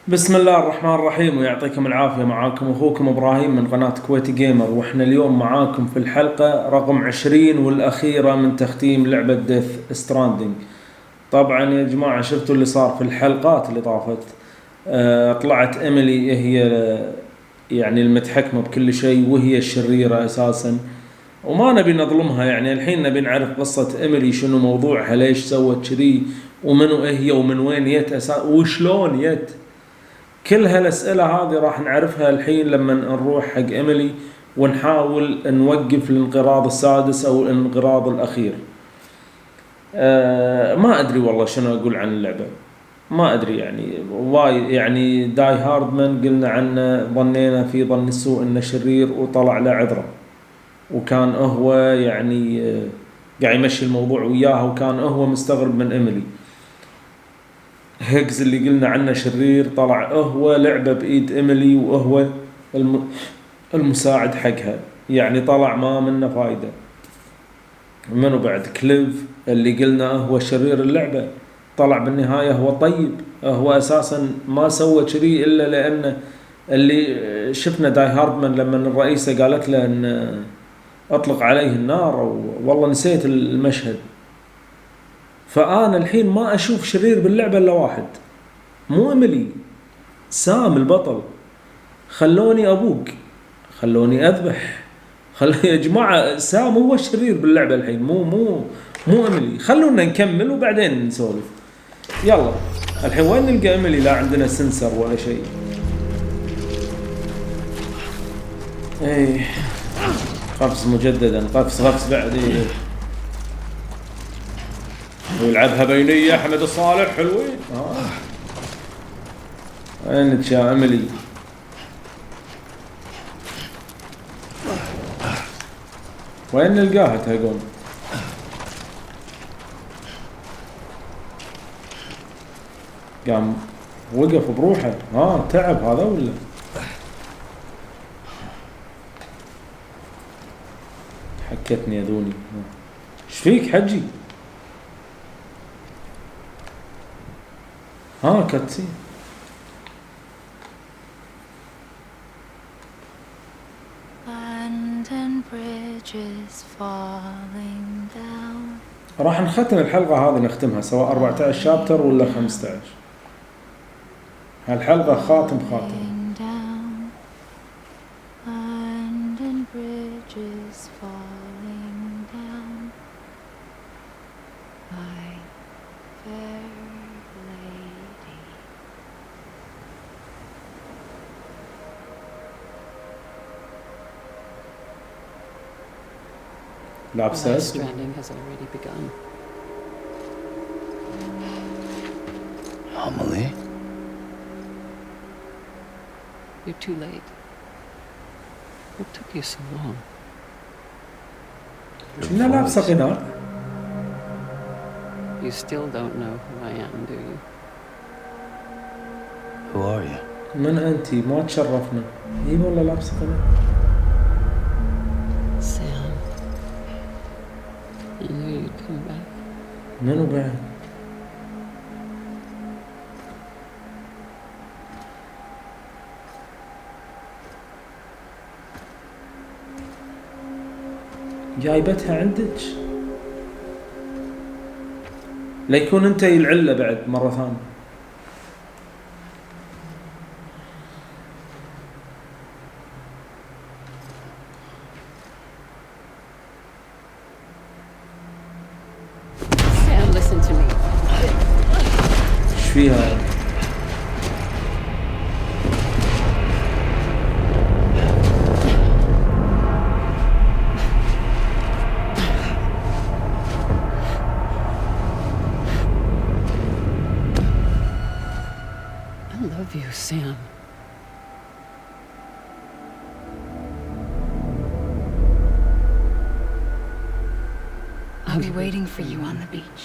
بسم الله الرحمن الرحيم ويعطيكم العافية. معاكم أخوكم إبراهيم من قناة كويتي جيمر، وإحنا اليوم معاكم في الحلقة رقم 20 والأخيرة من تختيم لعبة ستراندنق. طبعا يا جماعة شفتوا اللي صار في الحلقات اللي طافت. طلعت إيميلي هي يعني المتحكمة بكل شيء وهي الشريرة أساسا، وما نبي نظلمها. يعني الحين نبي نعرف قصة إيميلي، شنو موضوعها، ليش سوت كذي، ومنو هي، ومن وين يت وشلون يت. كل هالأسئلة هذه راح نعرفها الحين لما نروح حق إيميلي ونحاول نوقف الانقراض السادس أو الانقراض الأخير. ما أدري والله شنو أقول عن اللعبة، ما أدري. يعني وايد، يعني داي هاردمان قلنا عنه ظنينا في ظن السوء إنه شرير وطلع له عذره، وكان هو يعني قاعد يمشي الموضوع وياها، وكان هو مستغرب من إيميلي. هيجز اللي قلنا عنه شرير طلع هو لعبة بإيد إيميلي، وهو المساعد حقها، يعني طلع ما منه فايدة. منو بعد؟ كليف اللي قلنا هو شرير اللعبة، طلع بالنهاية هو طيب. هو أساسا ما سوى شري إلا لأنه اللي شفنا داي هاردمان لما الرئيسة قالت له أن أطلق عليه النار، والله نسيت المشهد. فأنا الحين ما أشوف شرير باللعبة إلا واحد، مو إيميلي، سام البطل. خلوني أبوق، خلوني أذبح، يا جماعة سام هو الشرير باللعبة الحين، مو إيميلي. خلونا نكمل وبعدين نسولف. يلا الحين وين نلقى إيميلي؟ لا عندنا سنسر ولا شيء. ايه قفز مجددا، قفز بعد. إيه ويلعبها بينية أحمد الصالح، حلوين. وين تشا إيميلي؟ وين نلقاها تهقون؟ قام وقف بروحه. تعب هذا ولا؟ حكتني يا دوني. ايش فيك حجي؟ كاتسين. راح نختم الحلقة هذه، نختمها سواء 14 شابتر ولا 15. هالحلقة خاتم. لابسة stranding has already begun. Amelie? You're too late. What took you so long? كنا لابسة قناع. You still don't know who I am, do you? Who are you? من أنتي؟ ما تشرفنا. إيه والله لابسة قناع. Sam. I knew you'd come back. منو بعد؟ جايبتها عندك ليكون انت العلة بعد مرة ثانية. Sam, listen to me. ايش فيها؟ I love you, Sam. I'll be waiting for you on the beach.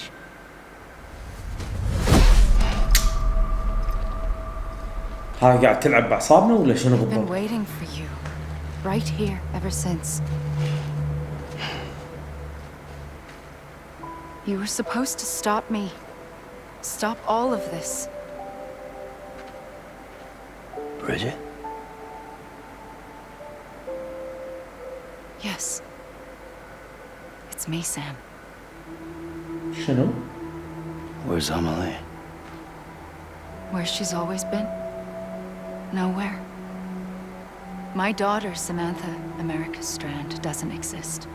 هاي قاعد تلعب بأعصابنا ولا شنو I've been بالضبط؟ waiting for you, right here, ever since. You were supposed to stop me. Stop all of this. Bridget? Yes. It's me, Sam. شنو؟ Where's Amelie? Where she's always been? Nowhere. My daughter, Samantha America Strand, doesn't exist.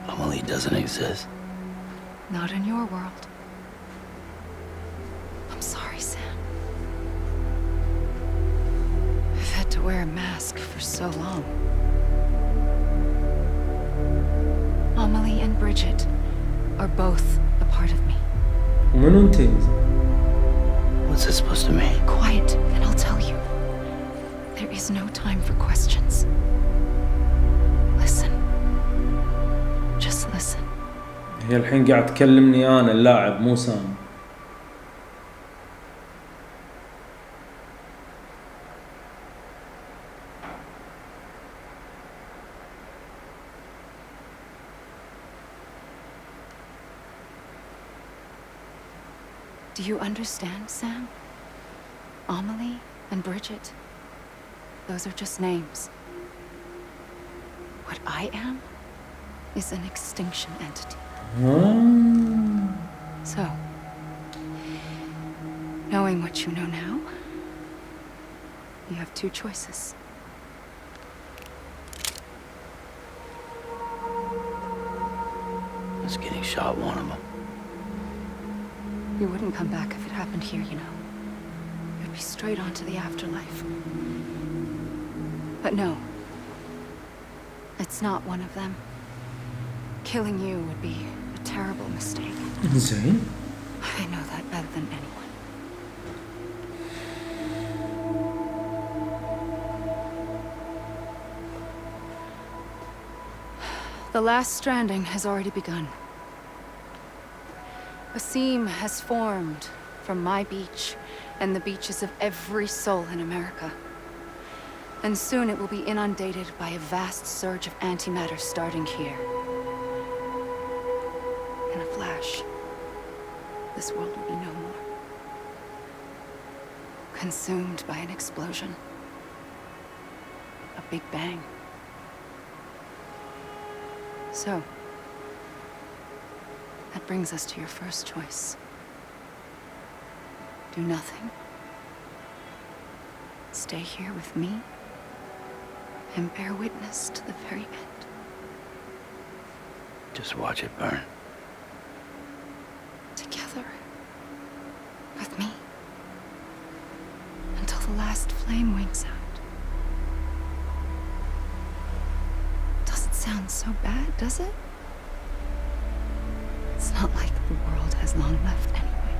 Amelie doesn't exist. Not in your world. I'm sorry, Sam. I've had to wear a mask for so long. Amelie and Bridget are both a part of me. ومنو انتي؟ What's it supposed to mean? Quiet, and I'll tell you. There is no time for questions. Listen. Just listen. هي الحين قاعد تكلمني انا اللاعب مو سام. Do you understand, Sam? Amelie and Bridget, those are just names. What I am is an extinction entity. So, knowing what you know now, you have two choices. Is getting shot one of them? You wouldn't come back if it happened here, you know. You'd be straight on to the afterlife. But no. It's not one of them. Killing you would be a terrible mistake. زين. I know that better than anyone. The last stranding has already begun. A seam has formed from my beach and the beaches of every soul in America. And soon it will be inundated by a vast surge of antimatter starting here. In a flash, this world will be no more. Consumed by an explosion. A big bang. So, that brings us to your first choice. Do nothing. Stay here with me and bear witness to the very end. Just watch it burn. Together. With me. Until the last flame winks out. Doesn't sound so bad, does it? It's not like the world has long left anyway.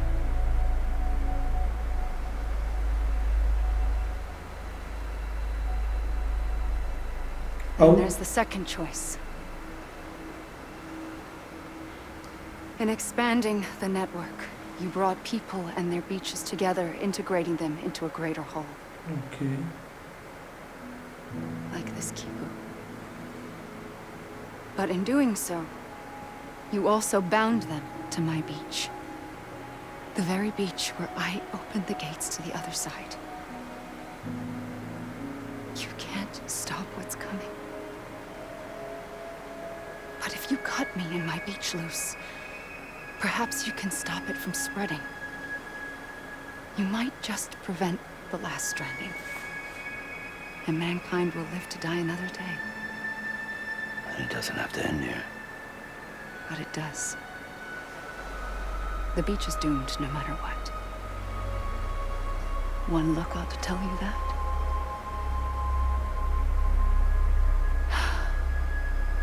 And there's the second choice. In expanding the network, you brought people and their beaches together, integrating them into a greater whole. Okay. Like this kipu. But in doing so, you also bound them to my beach. The very beach where I opened the gates to the other side. You can't stop what's coming. But if you cut me and my beach loose, perhaps you can stop it from spreading. You might just prevent the last stranding. And mankind will live to die another day. And it doesn't have to end here. But it does. The beach is doomed no matter what. One look ought to tell you that.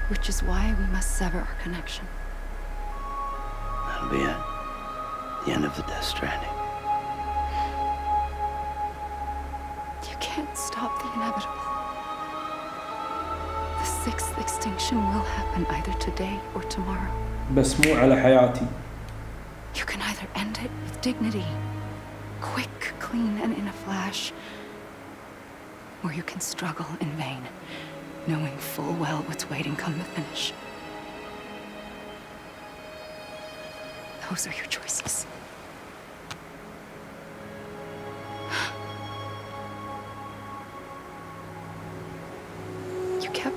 Which is why we must sever our connection. That'll be it. The end of the Death Stranding. You can't stop the inevitable. The sixth extinction will happen either today or tomorrow. بس مو على حياتي. You can either end it with dignity, quick, clean, and in a flash, or you can struggle in vain, knowing full well what's waiting come the finish. Those are your choices.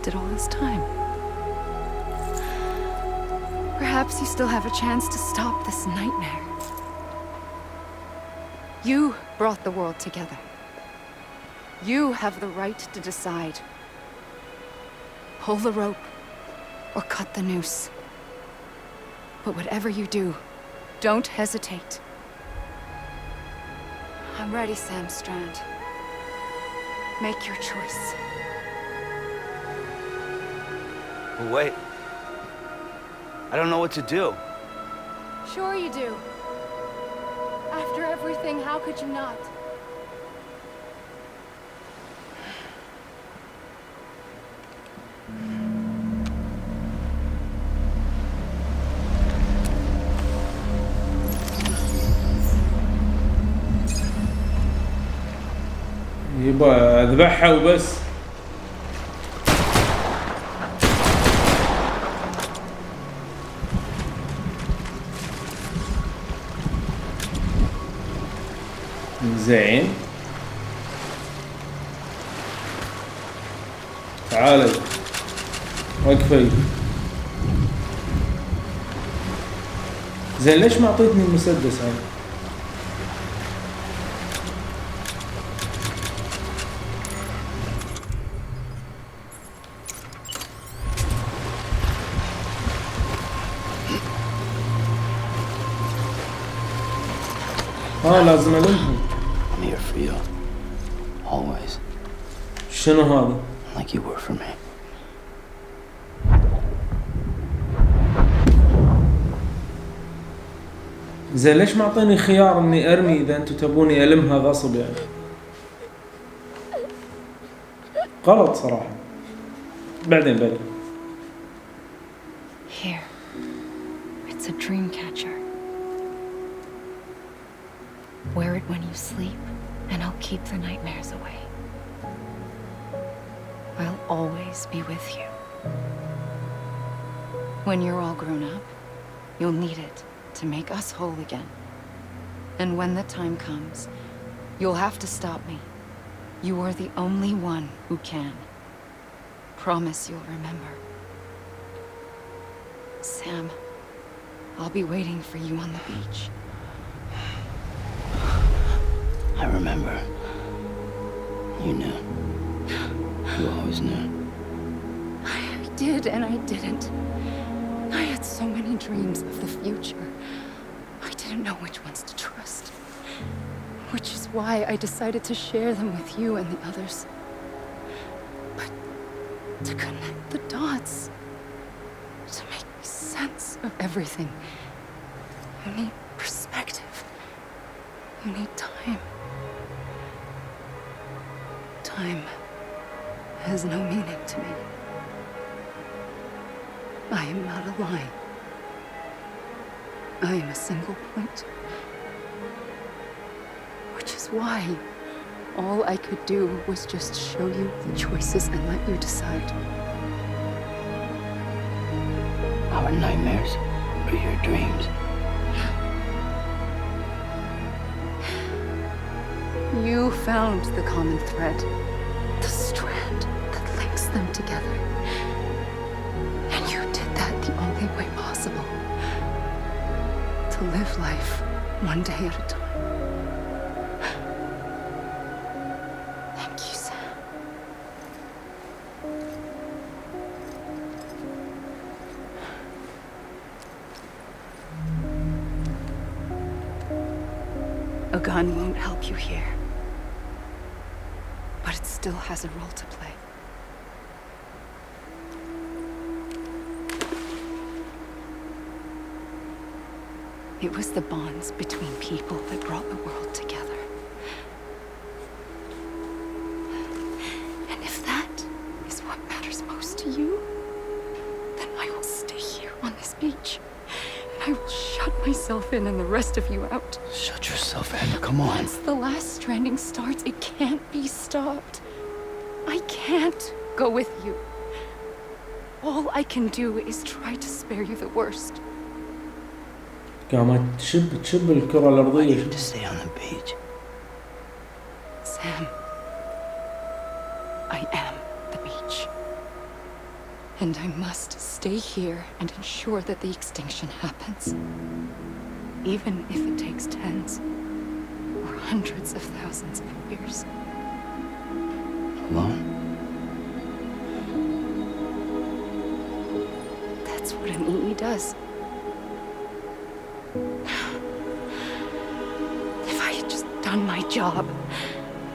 wasted all this time. Perhaps you still have a chance to stop this nightmare. You brought the world together. You have the right to decide. Pull the rope or cut the noose. But whatever you do, don't hesitate. I'm ready, Sam Strand. Make your choice. But wait. I don't know what to do. Sure you do. After everything, how could you not? يبا اذبحها وبس. زين تعالي وقفي. زين ليش ما اعطيتني المسدس هاي؟ لازم ألمهم. I'm here for you. Always. شنو هذا؟ Like you were for me. زين ليش ما اعطيني خيار اني ارمي اذا انتم تبوني المها غصب يعني؟ غلط صراحة. بعدين. Here. It's a dream catcher. Wear it when you sleep, and I'll keep the nightmares away. I'll always be with you. When you're all grown up, you'll need it to make us whole again. And when the time comes, you'll have to stop me. You are the only one who can. Promise you'll remember. Sam, I'll be waiting for you on the beach. I remember. You knew. You always knew. I did and I didn't. I had so many dreams of the future. I didn't know which ones to trust. Which is why I decided to share them with you and the others. But to connect the dots, to make sense of everything, you need perspective. You need time. Time has no meaning to me. I am not a line. I am a single point. Which is why all I could do was just show you the choices and let you decide. Our nightmares are your dreams. You found the common thread, the strand that links them together. And you did that the only way possible. To live life one day at a time. Thank you, Sam. A gun won't help you here. But it still has a role to play. It was the bonds between people that brought the world together. And if that is what matters most to you, then I will stay here on this beach. And I will shut myself in and the rest of you out. Shut yourself in. Come on. Once the last stranding starts, it can't be stopped. I can't go with you. All I can do is try to spare you the worst. قامت تشب الكرة I الأرضية. need to stay on the beach. Sam, I am the beach. And I must stay here and ensure that the extinction happens. Even if it takes tens or hundreds of thousands of years. Alone? That's what an EE does. If I had just done my job,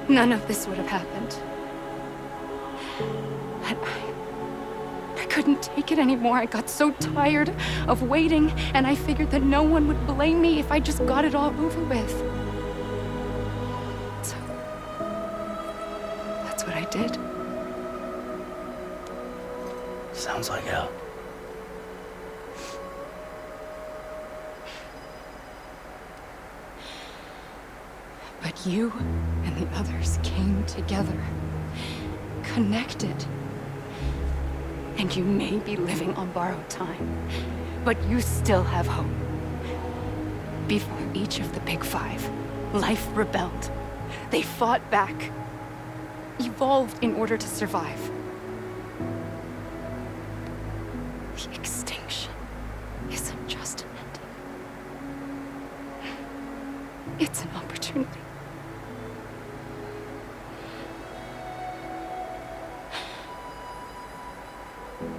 none of this would have happened. But I couldn't take it anymore. I got so tired of waiting, and I figured that no one would blame me if I just got it all over with. So that's what I did. Sounds like hell. But you and the others came together, connected. And you may be living on borrowed time, but you still have hope. Before each of the Big Five, life rebelled. They fought back, evolved in order to survive. The extinction isn't just an ending. It's an opportunity.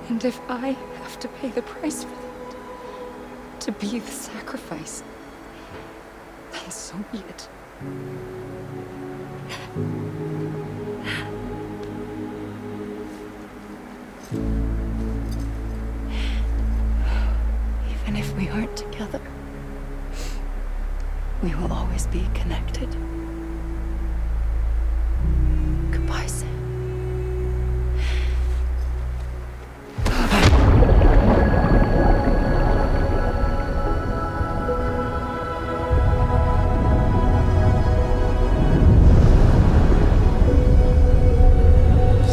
And if I have to pay the price for that, to be the sacrifice, then so be it. Even if we aren't together, we will always be connected. Goodbye, Sam.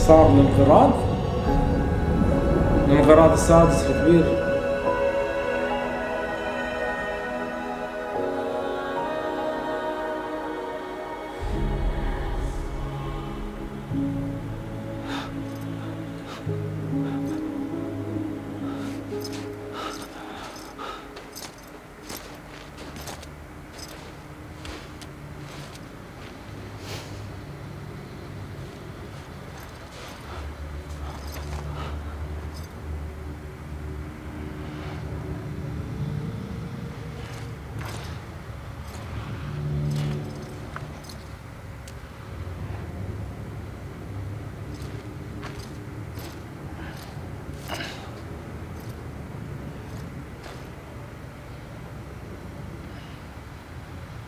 صار الانقراض السادس الكبير.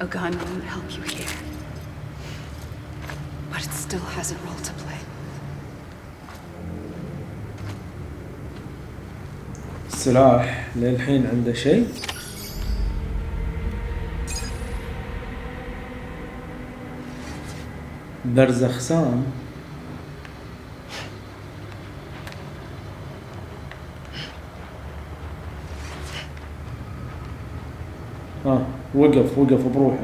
A gun won't help you here. But it still has a role to play. السلاح للحين عنده شيء. برزخسان. وقف بروحه.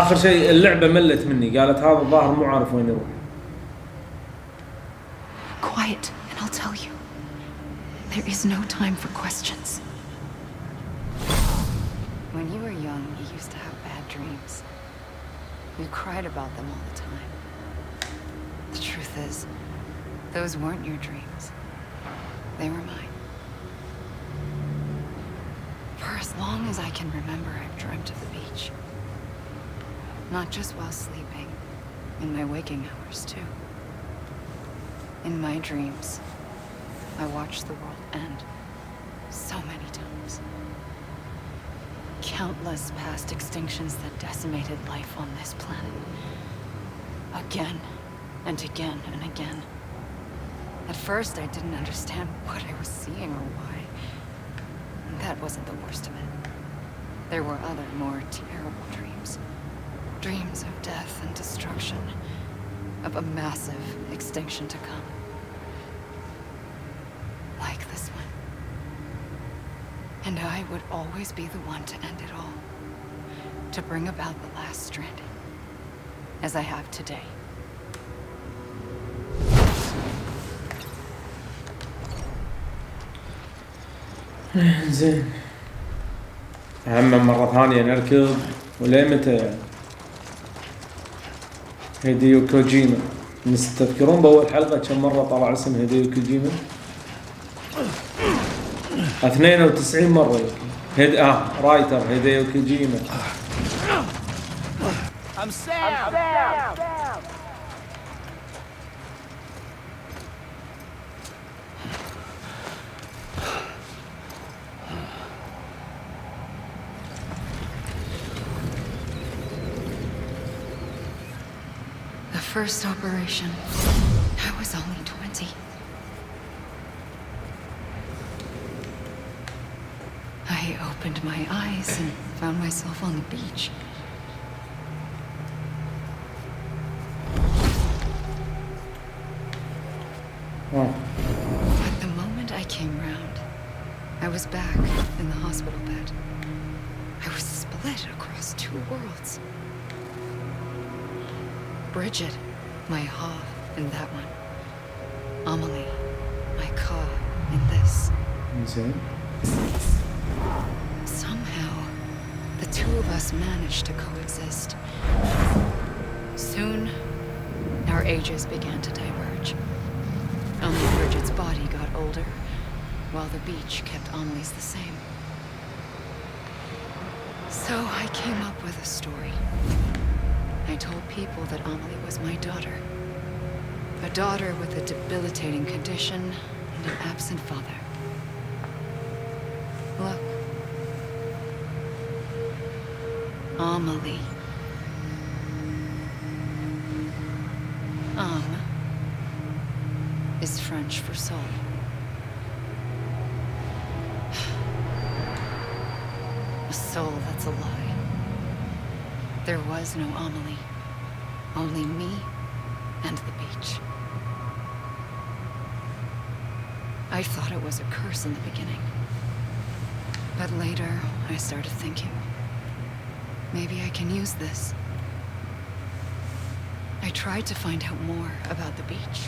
آخر شيء اللعبة ملت مني، قالت هذا الظاهر مو عارف وين يروح. Quiet, and I'll tell you. There is no time for questions. When you were young, you used to have bad dreams. You cried about them all the time. The truth is, those weren't your dreams. They were mine. For as long as I can remember, I've dreamt of the beach. Not just while sleeping, in my waking hours too. In my dreams, I watched the world end so many times. Countless past extinctions that decimated life on this planet. Again and again and again. At first, I didn't understand what I was seeing or why. And that wasn't the worst of it. There were other, more terrible dreams. Dreams of death and destruction. of a massive extinction to come. Like this one. And I would always be the one to end it all. To bring about the last stranding. As I have today. زين. هم مرة ثانية نركض ولا متى يعني؟ هيديو كوجيما. تذكرون بأول حلقة كم مرة طلع اسم هيديو كوجيما؟ 92 مرة يمكن. رايتر هيديو كوجيما. I'm Sam. The first operation, I was only 20. I opened my eyes and found myself on the beach. But the moment I came round, I was back in the hospital bed. I was split across two worlds. Bridget, my ha in that one. Amelie, my ka in this. Insane. Somehow, the two of us managed to coexist. Soon, our ages began to diverge. Only Bridget's body got older, while the beach kept Amelie's the same. So I came up with a story. I told people that Amelie was my daughter. A daughter with a debilitating condition and an absent father. Look. Amelie. Is French for soul. A soul that's a lie. There was no Amelie. Only me and the beach. I thought it was a curse in the beginning. But later, I started thinking, maybe I can use this. I tried to find out more about the beach.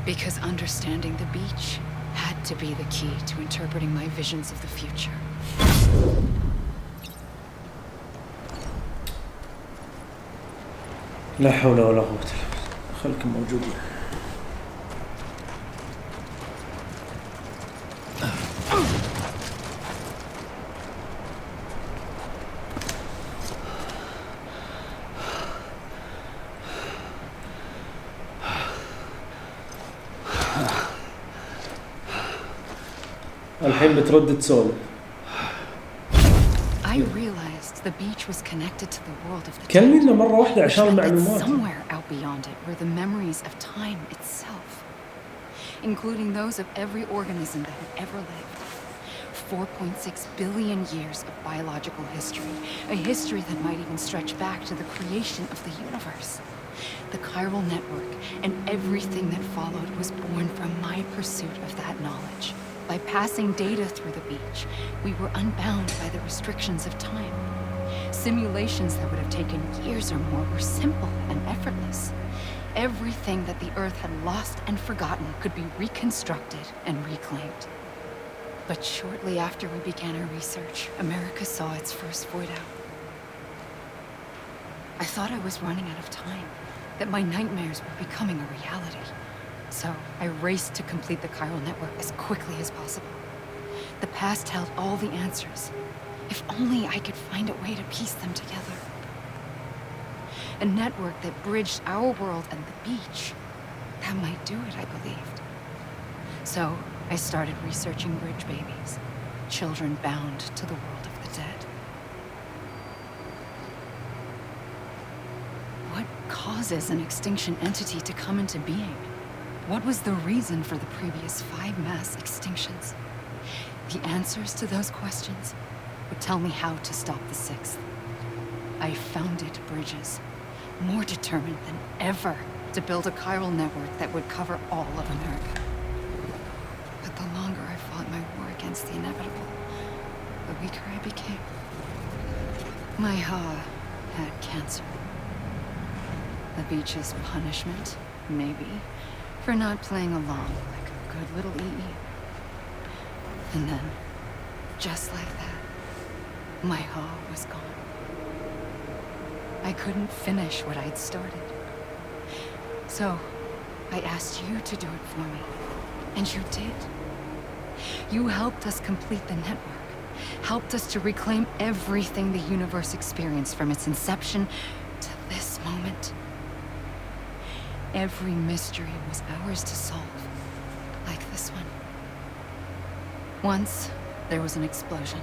Because understanding the beach had to be the key to interpreting my visions of the future. لا حول ولا قوة إلا بالله. خلكم موجودين. الحين بترد تسولف. I realized the beach was connected to the world of the كلمينا مرة واحدة عشان المعلومات. Somewhere out beyond it were the memories of time itself, including those of every organism that had ever lived. 4.6 billion years of biological history, a history that might even stretch back to the creation of the universe. The chiral network and everything that followed was born from my pursuit of that knowledge. By passing data through the beach, we were unbound by the restrictions of time. Simulations that would have taken years or more were simple and effortless. Everything that the Earth had lost and forgotten could be reconstructed and reclaimed. But shortly after we began our research, America saw its first void out. I thought I was running out of time, that my nightmares were becoming a reality. So I raced to complete the chiral network as quickly as possible. The past held all the answers. If only I could find a way to piece them together. A network that bridged our world and the beach. That might do it, I believed. So I started researching bridge babies, children bound to the world of the dead. What causes an extinction entity to come into being? What was the reason for the previous 5 mass extinctions? The answers to those questions would tell me how to stop the 6th. I founded bridges, more determined than ever to build a chiral network that would cover all of America. But the longer I fought my war against the inevitable, the weaker I became. My Ha had cancer. The beach's punishment, maybe, for not playing along like a good little EE. And then, just like that, my Ha was gone. I couldn't finish what I'd started. So, I asked you to do it for me, and you did. You helped us complete the network, helped us to reclaim everything the universe experienced from its inception to this moment. Every mystery was ours to solve, like this one. Once, there was an explosion.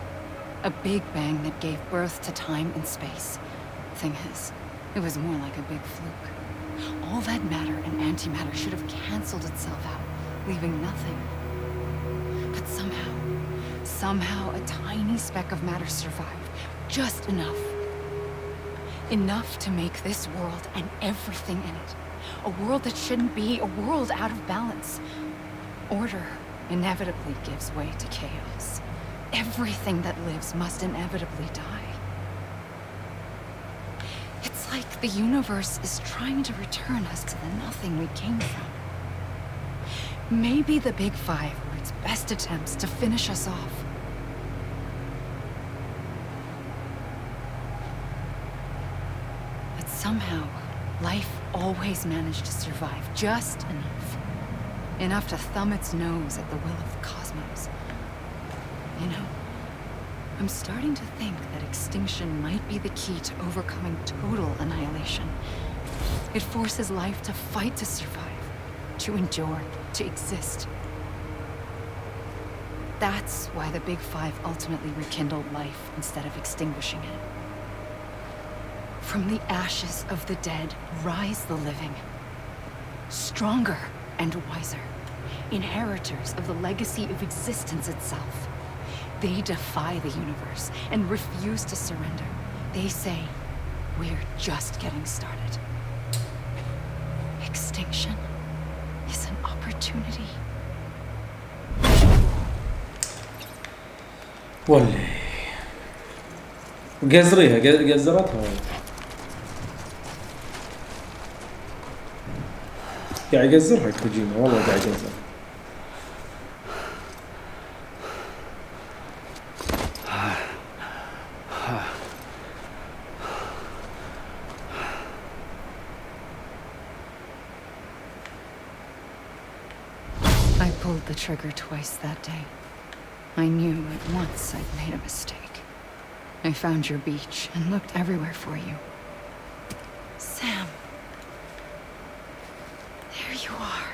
A big bang that gave birth to time and space. Thing is, it was more like a big fluke. All that matter and antimatter should have canceled itself out, leaving nothing. But somehow a tiny speck of matter survived. Just enough. Enough to make this world and everything in it. A world that shouldn't be, a world out of balance. Order inevitably gives way to chaos. Everything that lives must inevitably die. It's like the universe is trying to return us to the nothing we came from. Maybe the Big Five were its best attempts to finish us off. But somehow, life always managed to survive just enough. Enough to thumb its nose at the will of the cosmos. You know, I'm starting to think that extinction might be the key to overcoming total annihilation. It forces life to fight to survive, to endure, to exist. That's why the Big Five ultimately rekindled life instead of extinguishing it. From the ashes of the dead rise the living. Stronger and wiser. Inheritors of the legacy of existence itself. They defy the universe and refuse to surrender. They say, we're just getting started. Extinction is an opportunity. والله قزريها قزرتها قاعد يقزرها كوجيما والله قاعد يقزرها. I pulled the trigger twice that day. I knew at once I'd made a mistake. I found your beach and looked everywhere for you. Sam. There you are.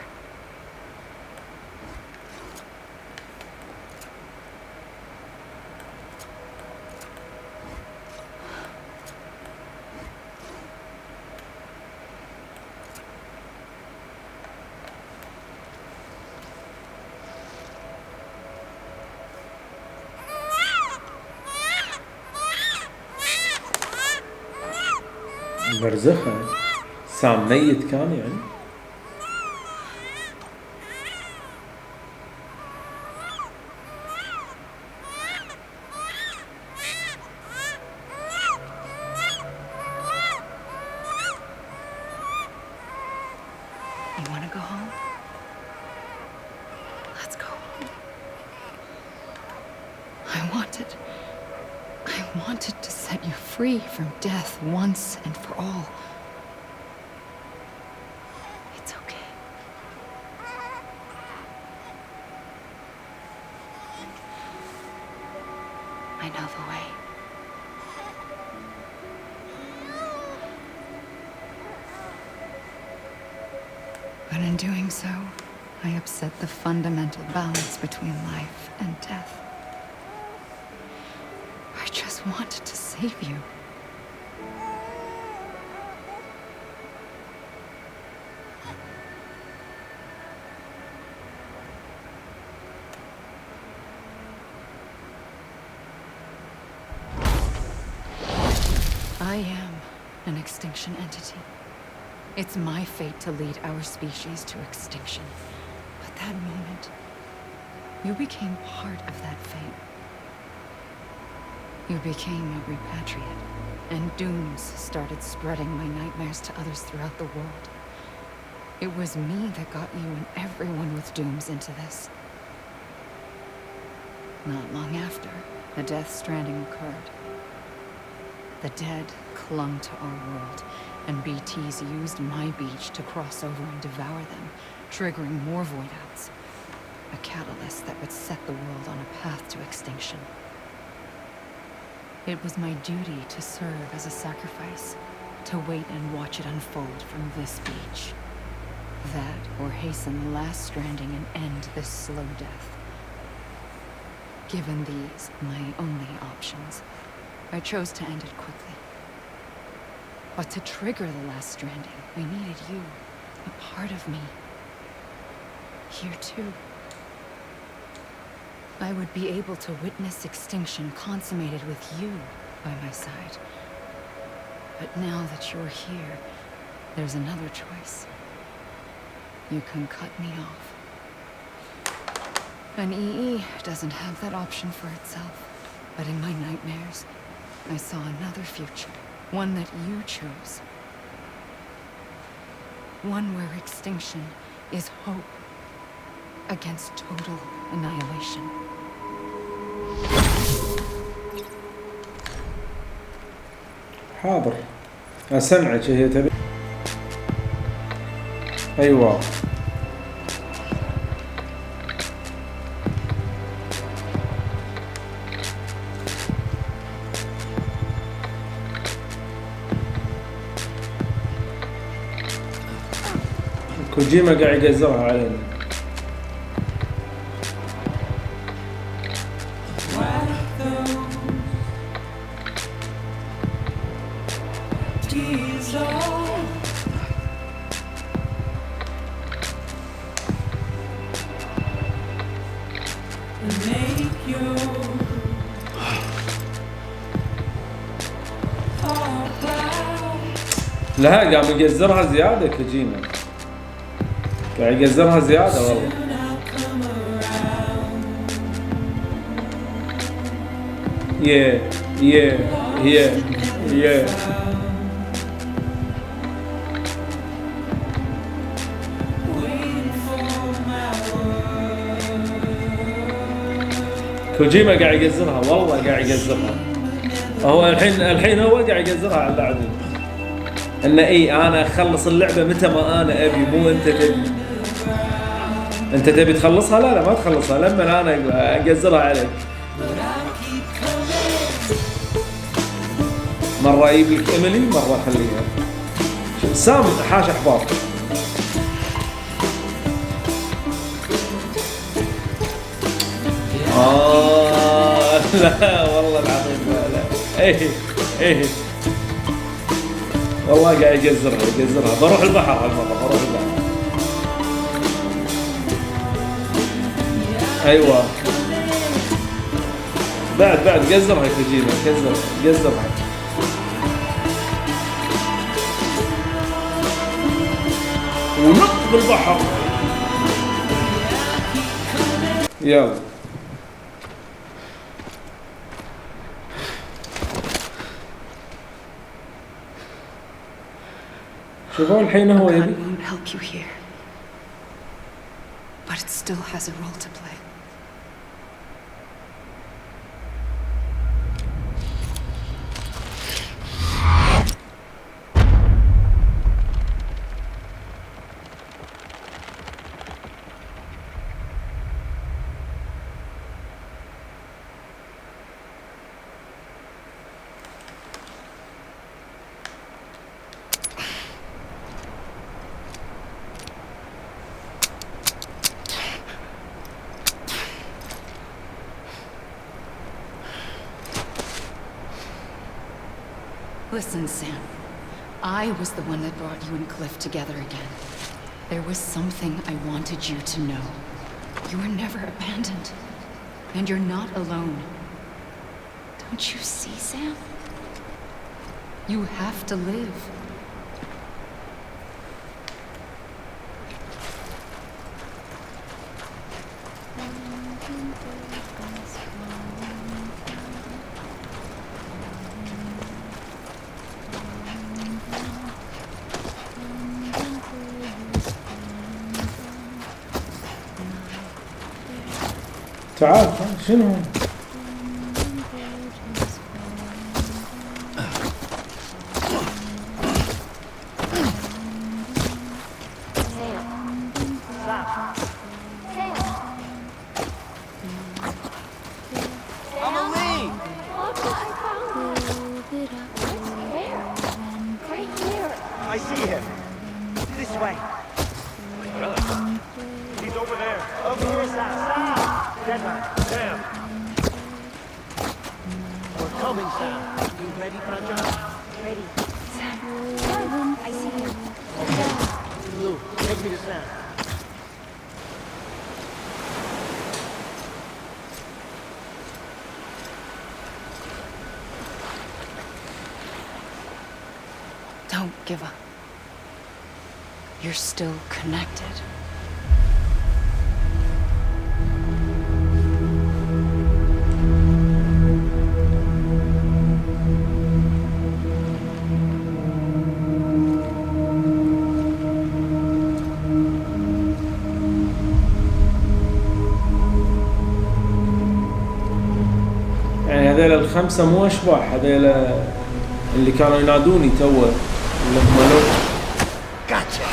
برزخة سام ميت كان يعني. You want to go home? Let's go home. I wanted to set you free from death once and for all. It's okay. I know the way. But in doing so, I upset the fundamental balance between life and death. I just wanted to save you. I am an extinction entity. It's my fate to lead our species to extinction. But that moment, you became part of that fate. You became a repatriate, and dooms started spreading my nightmares to others throughout the world. It was me that got you and everyone with dooms into this. Not long after, a death stranding occurred. The dead clung to our world, and BTs used my beach to cross over and devour them, triggering more void outs. A catalyst that would set the world on a path to extinction. It was my duty to serve as a sacrifice, to wait and watch it unfold from this beach. That, or hasten the last stranding and end this slow death. Given these, my only options, I chose to end it quickly. But to trigger the last stranding, I needed you, a part of me. Here too. I would be able to witness extinction consummated with you by my side. But now that you're here, there's another choice. You can cut me off. An EE doesn't have that option for itself. But in my nightmares, I saw another future. One that you chose. One where extinction is hope against total annihilation. حاضر أسمعك هي تبي. أيوة كوجيما قاعد يقزرها علينا. لا قام يقزرها زيادة كوجيما. قاعد يقزرها زيادة والله. yeah. كوجيما قاعد يقزرها والله قاعد يقزرها. هو الحين هو قاعد يقزرها على اللاعبين. انه اي انا اخلص اللعبه متى ما انا ابي مو انت تبي. انت تبي تخلصها؟ لا ما تخلصها لما انا اقزرها عليك. مره اجيب لك ايميلي مره اخليها. سام حاش احباط. لا والله العظيم لا. ايه والله قاعد يقزرها. بروح البحر هالمره بروح البحر. ايوه بعد قزرها كوجيما قزرها. ونط بالبحر. يلا شوفوا الحين هو يبي. won't help you here, but it still has a role to play. Listen, Sam. I was the one that brought you and Cliff together again. There was something I wanted you to know. You were never abandoned. And you're not alone. Don't you see, Sam? You have to live. تعال شنو؟ I see him. This way. He's over there. Over here, Sam. Deadman. Sam. We're coming, Sam. You ready for a job? Ready. Sam, I see you. Okay. Lou, take me to Sam. Don't give up. You're still connected. يعني هذيل الخمسة مو أشباح، هذيل اللي كانوا ينادوني توه اللي هم لو. Gotcha.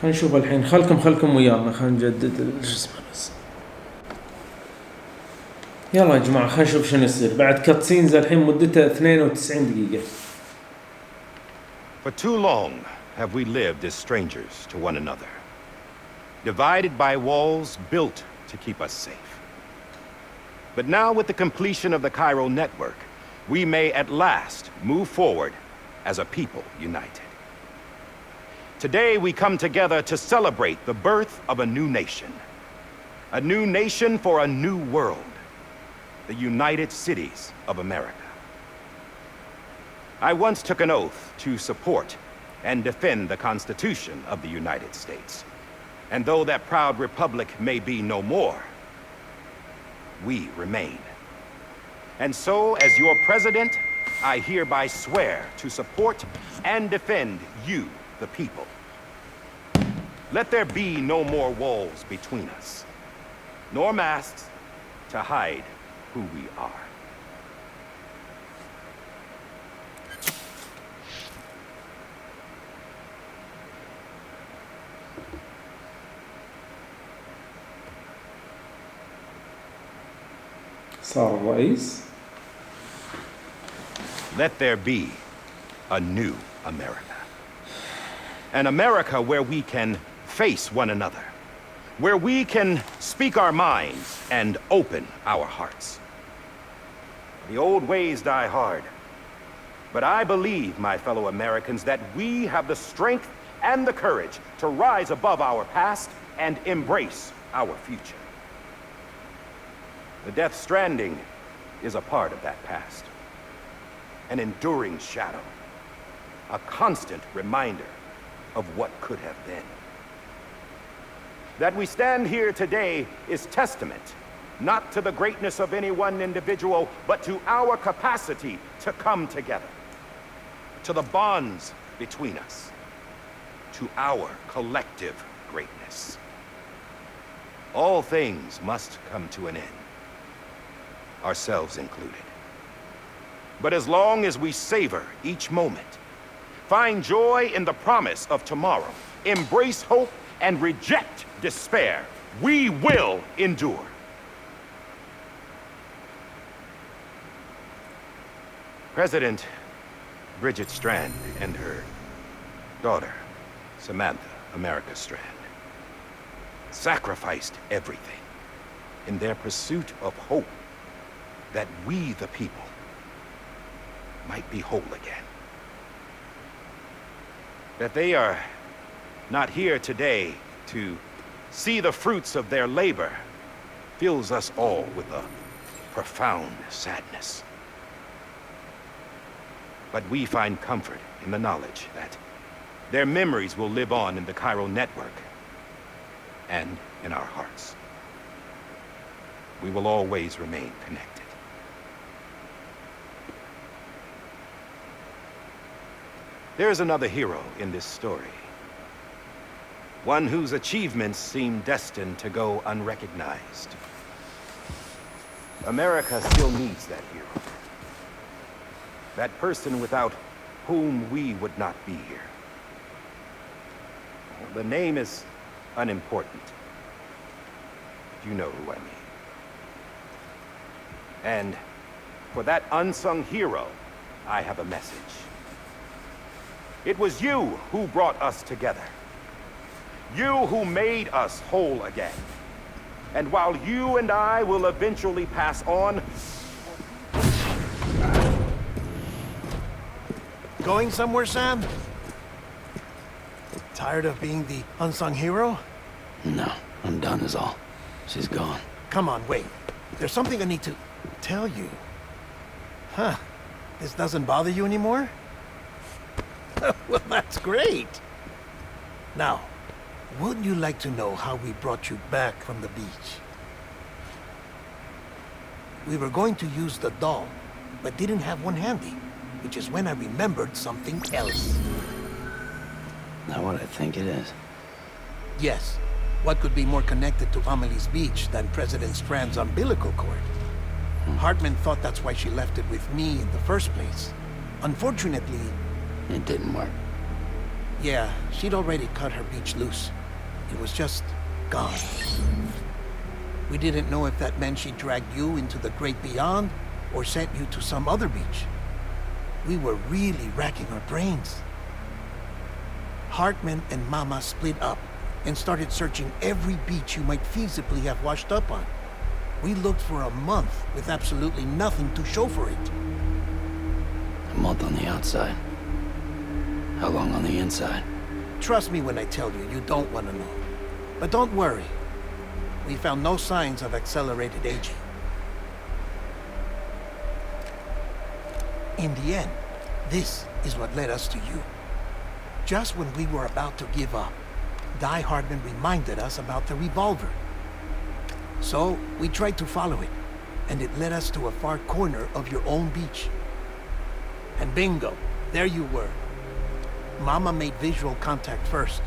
خلينا نشوف الحين. خلكم ويانا، خلينا نجدد شو اسمه بس. يلا يا جماعة خلينا نشوف شنو يصير بعد كاتسينز. الحين مدتها 92 دقيقة. For too long have we lived as strangers to one another, divided by walls built to keep us safe. But now with the completion of the Cairo network, we may at last move forward as a people united. Today we come together to celebrate the birth of a new nation for a new world, the United Cities of America. I once took an oath to support and defend the Constitution of the United States. And though that proud republic may be no more, we remain. And so, as your president, I hereby swear to support and defend you, the people. Let there be no more walls between us, nor masks to hide who we are. صار الرئيس. Let there be a new America. An America where we can face one another, where we can speak our minds and open our hearts. The old ways die hard, but I believe, my fellow Americans, that we have the strength and the courage to rise above our past and embrace our future. The Death Stranding is a part of that past, an enduring shadow, a constant reminder of what could have been. That we stand here today is testament, not to the greatness of any one individual, but to our capacity to come together, to the bonds between us, to our collective greatness. All things must come to an end, ourselves included. But as long as we savor each moment, find joy in the promise of tomorrow, embrace hope, and reject despair, we will endure. President Bridget Strand and her daughter, Samantha America Strand, sacrificed everything in their pursuit of hope that we, the people, might be whole again. That they are not here today to see the fruits of their labor fills us all with a profound sadness. But we find comfort in the knowledge that their memories will live on in the chiral network and in our hearts. We will always remain connected. There's another hero in this story. One whose achievements seem destined to go unrecognized. America still needs that hero. That person without whom we would not be here. The name is unimportant. You know who I mean. And for that unsung hero, I have a message. It was you who brought us together. You who made us whole again. And while you and I will eventually pass on... Going somewhere, Sam? Tired of being the unsung hero? No, I'm done is all. She's gone. Come on, wait. There's something I need to tell you. Huh. This doesn't bother you anymore? Well, that's great. Now, wouldn't you like to know how we brought you back from the beach? We were going to use the doll, but didn't have one handy, which is when I remembered something else. Not what I think it is. Yes. What could be more connected to Amelie's beach than President Strand's umbilical cord? Hartman thought that's why she left it with me in the first place. Unfortunately... It didn't work. Yeah, she'd already cut her beach loose. It was just gone. We didn't know if that meant she dragged you into the great beyond or sent you to some other beach. We were really racking our brains. Hartman and Mama split up and started searching every beach you might feasibly have washed up on. We looked for a month with absolutely nothing to show for it. A month on the outside. How long on the inside? Trust me when I tell you, you don't want to know. But don't worry. We found no signs of accelerated aging. In the end, this is what led us to you. Just when we were about to give up, Die Hartman reminded us about the revolver. So, we tried to follow it, and it led us to a far corner of your own beach. And bingo, there you were. Mama made visual contact first.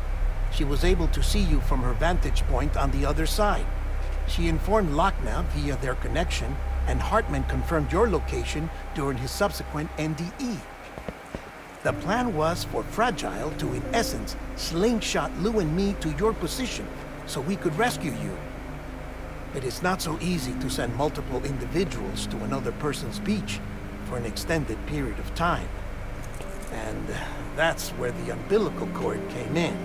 She was able to see you from her vantage point on the other side. She informed Lochna via their connection, and Hartman confirmed your location during his subsequent NDE. The plan was for Fragile to, in essence, slingshot Lou and me to your position, so we could rescue you. But it's not so easy to send multiple individuals to another person's beach for an extended period of time. And that's where the umbilical cord came in.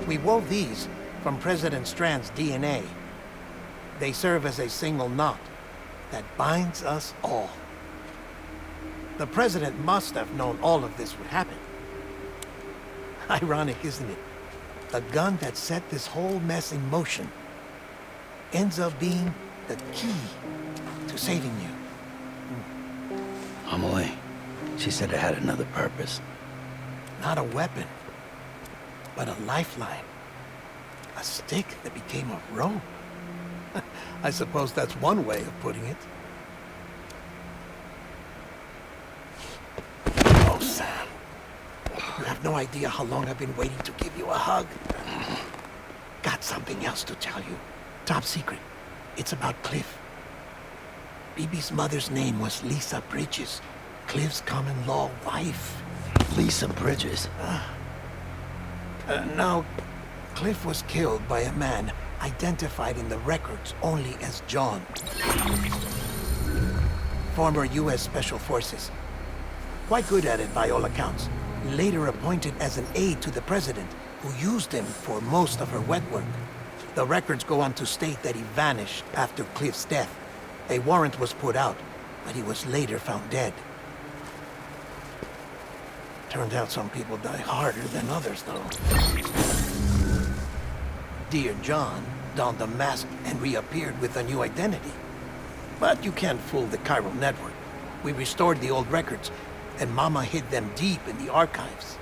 We wove these from President Strand's DNA. They serve as a single knot that binds us all. The President must have known all of this would happen. Ironic, isn't it? The gun that set this whole mess in motion ends up being the key to saving you. Amelie, she said it had another purpose. Not a weapon, but a lifeline. A stick that became a rope. I suppose that's one way of putting it. Oh, Sam. You have no idea how long I've been waiting to give you a hug. Got something else to tell you. Top secret. It's about Cliff. Bibi's mother's name was Lisa Bridges. Cliff's common-law wife. Lisa Bridges. Now, Cliff was killed by a man identified in the records only as John. Former U.S. Special Forces. Quite good at it by all accounts. Later appointed as an aide to the president, who used him for most of her wet work. The records go on to state that he vanished after Cliff's death. A warrant was put out, but he was later found dead. Turned out some people die harder than others, though. Dear John donned a mask and reappeared with a new identity. But you can't fool the chiral network. We restored the old records, and Mama hid them deep in the archives.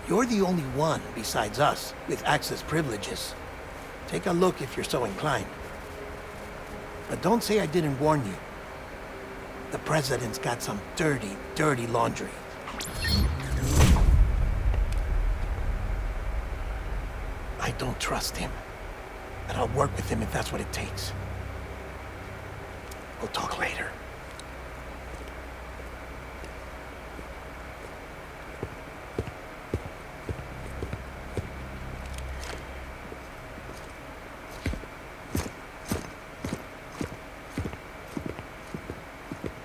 You're the only one, besides us, with access privileges. Take a look if you're so inclined. But don't say I didn't warn you. The president's got some dirty, dirty laundry. I don't trust him. But I'll work with him if that's what it takes. We'll talk later.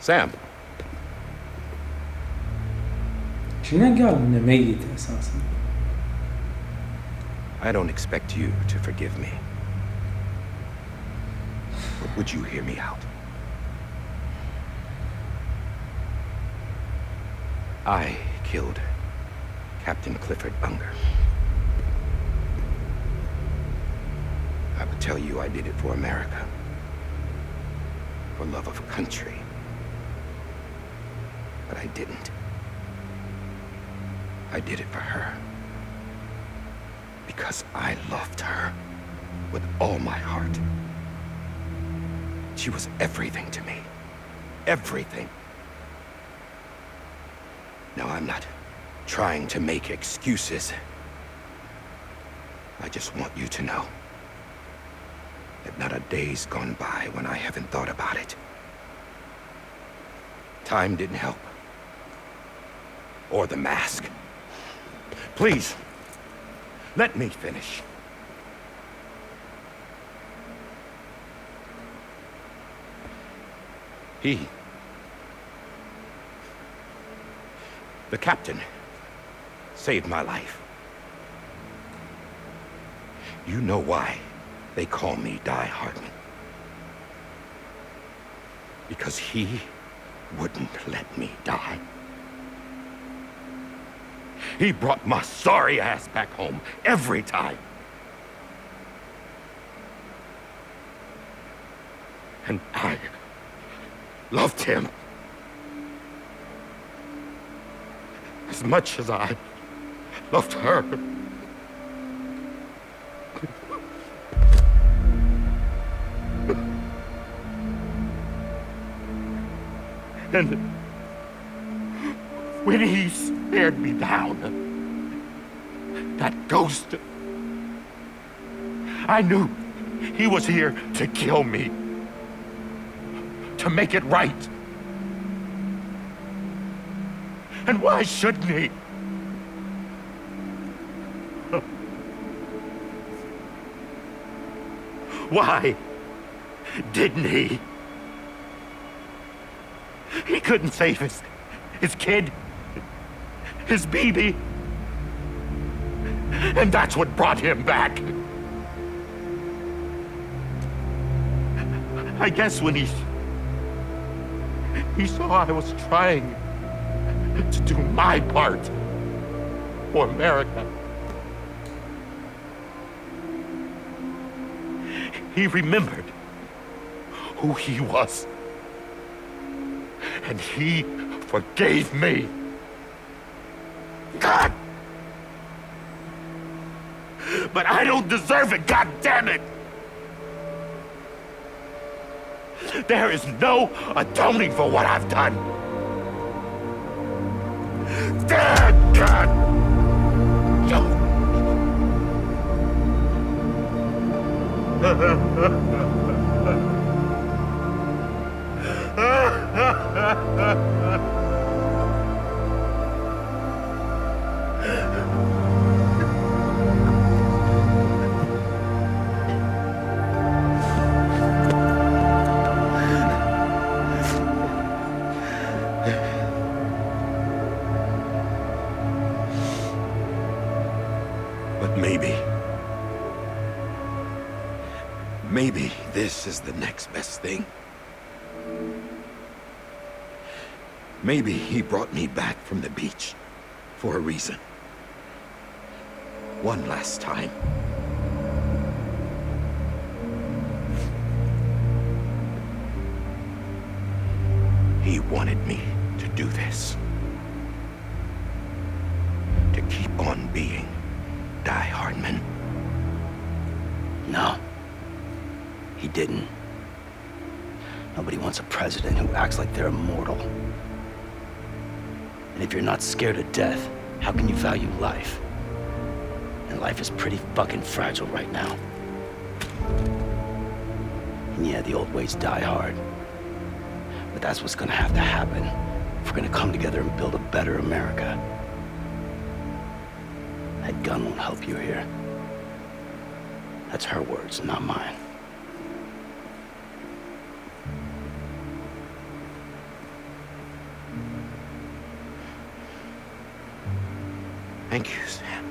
Sam. شنو قال انه ميت اساسا؟ I don't expect you to forgive me. But would you hear me out? I killed Captain Clifford Unger. I would tell you I did it for America. For love of country. But I didn't. I did it for her. Because I loved her with all my heart. She was everything to me. Everything. Now, I'm not trying to make excuses. I just want you to know that not a day's gone by when I haven't thought about it. Time didn't help. Or the mask. Please, let me finish. The captain, saved my life. You know why they call me Die Hardman. Because he wouldn't let me die. He brought my sorry ass back home every time. And I loved him as much as I loved her. And when he stared me down, that ghost, I knew he was here to kill me, to make it right. And why shouldn't he? Why didn't he? He couldn't save his kid, his baby. And that's what brought him back. I guess when he saw I was trying to do my part for America, he remembered who he was. And he forgave me. God! But I don't deserve it, God damn it! There is no atoning for what I've done. Dad, God! But maybe this is the next best thing. Maybe he brought me back from the beach for a reason. One last time. He wanted me to do this. To keep on being Die Hardman. No. He didn't. Nobody wants a president who acts like they're immortal. And if you're not scared of death, how can you value life? And life is pretty fucking fragile right now. And yeah, the old ways die hard. But that's what's gonna have to happen if we're gonna come together and build a better America. That gun won't help you here. That's her words, not mine. Thank you, Sam.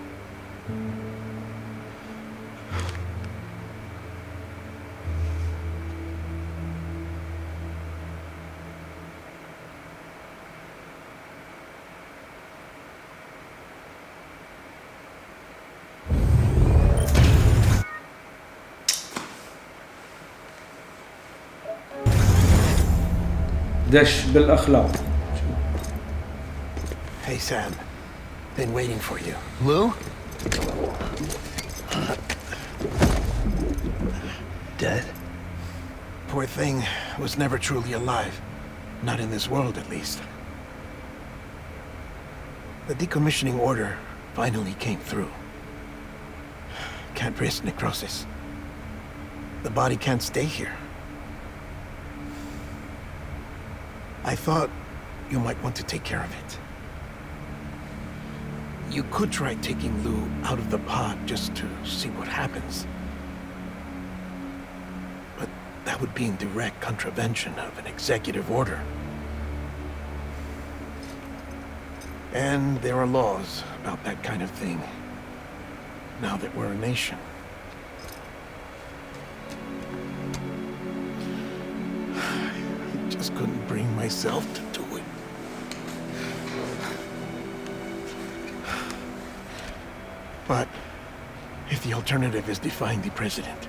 دش بالأخلاق. Hey, Sam. Been waiting for you. Lou? Dead? Poor thing was never truly alive. Not in this world, at least. The decommissioning order finally came through. Can't risk necrosis. The body can't stay here. I thought you might want to take care of it. You could try taking Lou out of the pod just to see what happens. But that would be in direct contravention of an executive order. And there are laws about that kind of thing, now that we're a nation. I just couldn't bring myself to do it. But if the alternative is defying the president,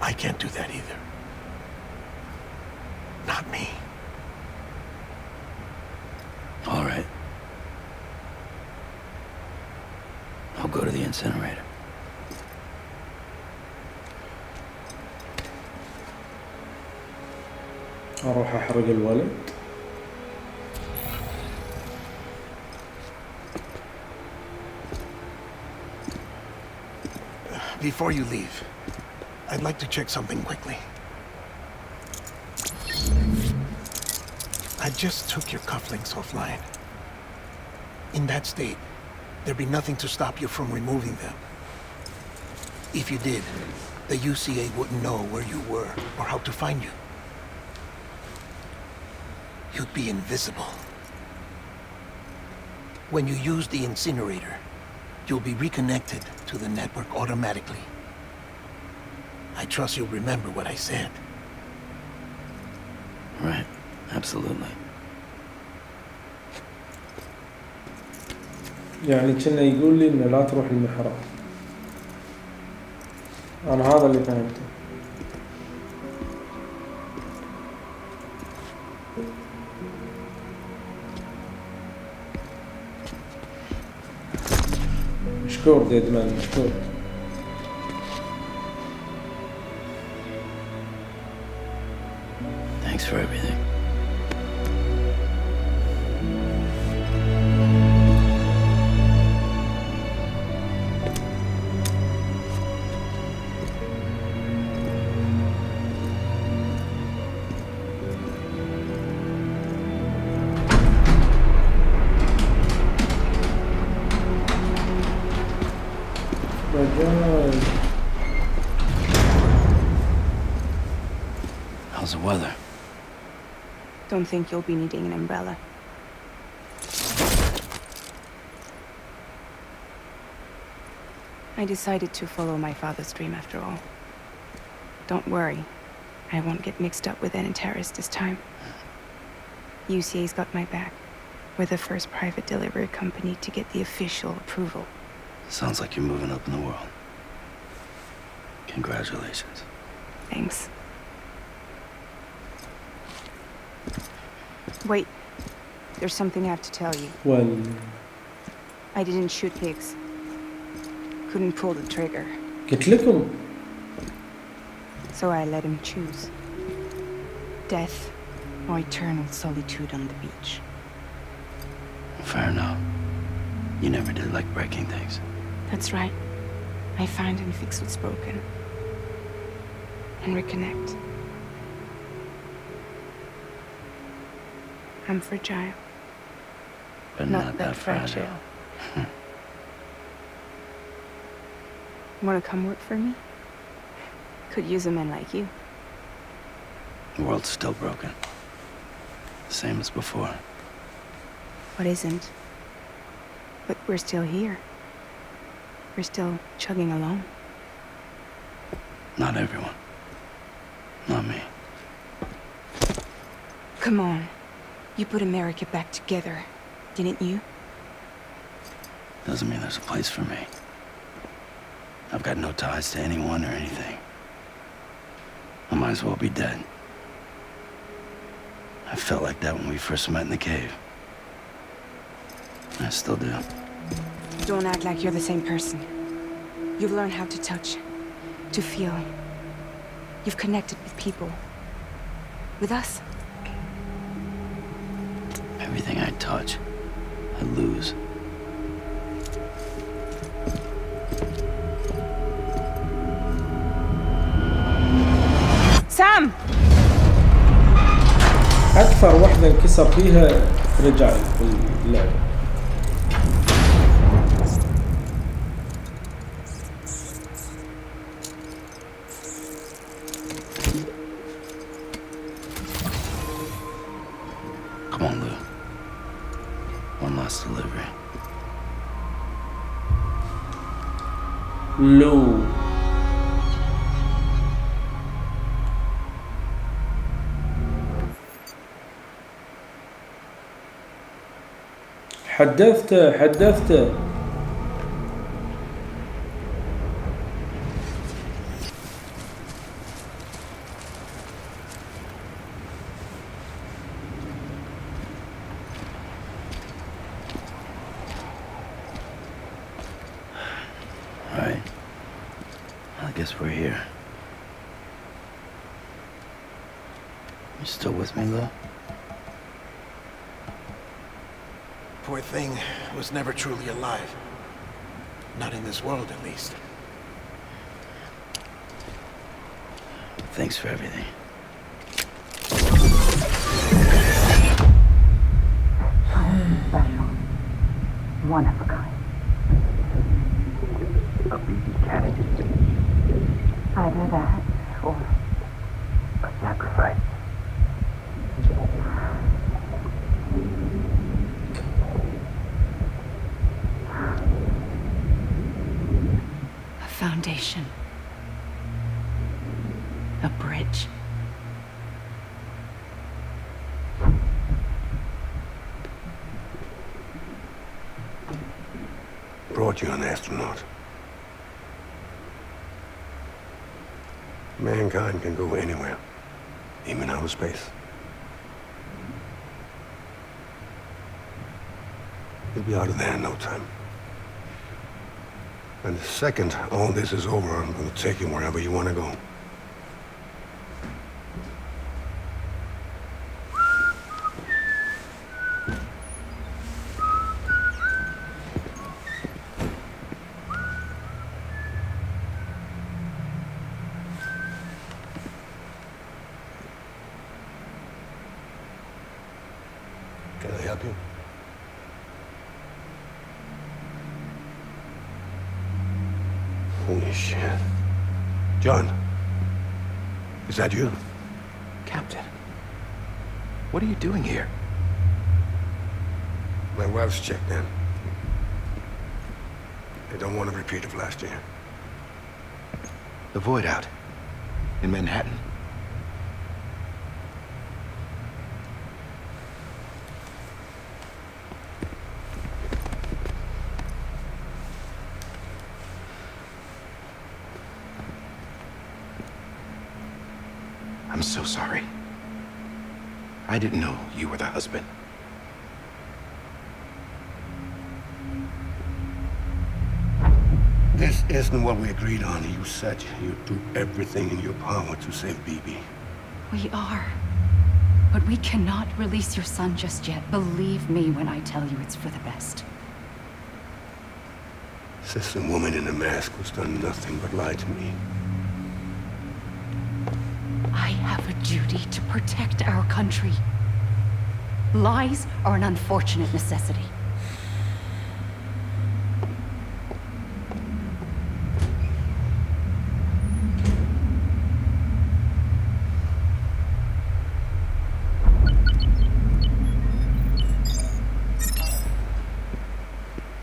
I can't do that either. Not me. All right. I'll go to the incinerator. أروح أحرق الولد. Before you leave, I'd like to check something quickly. I just took your cufflinks offline. In that state, there'd be nothing to stop you from removing them. If you did, the UCA wouldn't know where you were or how to find you. You'd be invisible. When you use the incinerator, you'll be reconnected to the network automatically. I trust you'll remember what I said. Right. Absolutely. يعني كنا يقول لي إنه لا تروح المحراب. أنا هذا اللي فهمته. مش مشكور ديدمان مشكور. Thanks for everything. رجال. How's the weather? Don't think you'll be needing an umbrella. I decided to follow my father's dream after all. Don't worry, I won't get mixed up with any terrorists this time. UCA's got my back. We're the first private delivery company to get the official approval. Sounds like you're moving up in the world. Congratulations. Thanks. Wait, there's something I have to tell you. Well, I didn't shoot Higgs. Couldn't pull the trigger, قلت لكم. so I let him choose. Death or eternal solitude on the beach. Fair enough. You never did like breaking things. That's right. I find and fix what's broken. And reconnect. I'm fragile. But not that fragile. Wanna come work for me? Could use a man like you. The world's still broken. Same as before. What isn't? But we're still here. We're still chugging along. Not everyone. Not me. Come on. You put America back together, didn't you? Doesn't mean there's a place for me. I've got no ties to anyone or anything. I might as well be dead. I felt like that when we first met in the cave. I still do. Don't act like you're the same person. You've learned how to touch, to feel. You've connected with people. With us. Everything I touch, I lose. Sam! أكثر وحدة انكسر فيها رجال في اللعبة. Come on, Lou. One last delivery. لو حدثته All right. I guess we're here. You still with me, Lou? Poor thing was never truly alive. Not in this world, at least. Thanks for everything. Special. One of a kind. A baby cat. Either that or A sacrifice. A foundation. A bridge. Brought you an astronaut. Mankind can go anywhere, even outer space. You'll be out of there in no time. And the second all this is over, I'm gonna take you wherever you wanna go. Can I help you? Holy shit. John, is that you? Captain, what are you doing here? My wife's checked in. They don't want a repeat of last year. The Void Out in Manhattan. I'm so sorry. I didn't know you were the husband. This isn't what we agreed on. You said you'd do everything in your power to save BB. We are. But we cannot release your son just yet. Believe me when I tell you it's for the best. This woman in the mask who's done nothing but lie to me. I have a duty to protect our country. Lies are an unfortunate necessity.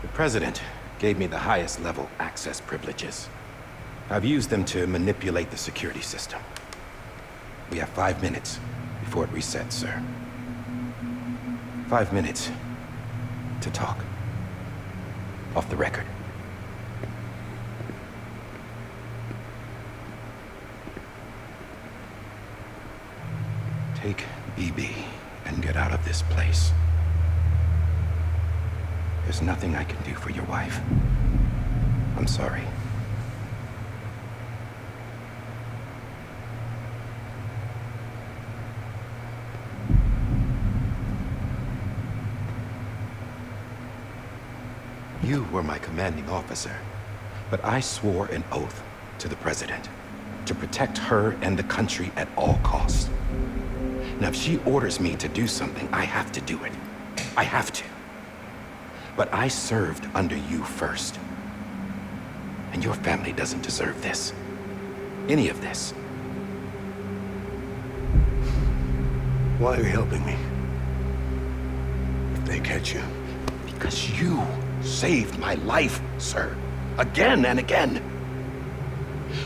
The President gave me the highest level access privileges. I've used them to manipulate the security system. We have 5 minutes before it resets, sir. 5 minutes to talk. Off the record. Take BB and get out of this place. There's nothing I can do for your wife. I'm sorry. You were my commanding officer, but I swore an oath to the President to protect her and the country at all costs. Now, if she orders me to do something, I have to do it. I have to. But I served under you first. And your family doesn't deserve this. Any of this. Why are you helping me? If they catch you. Because you saved my life, sir. Again and again.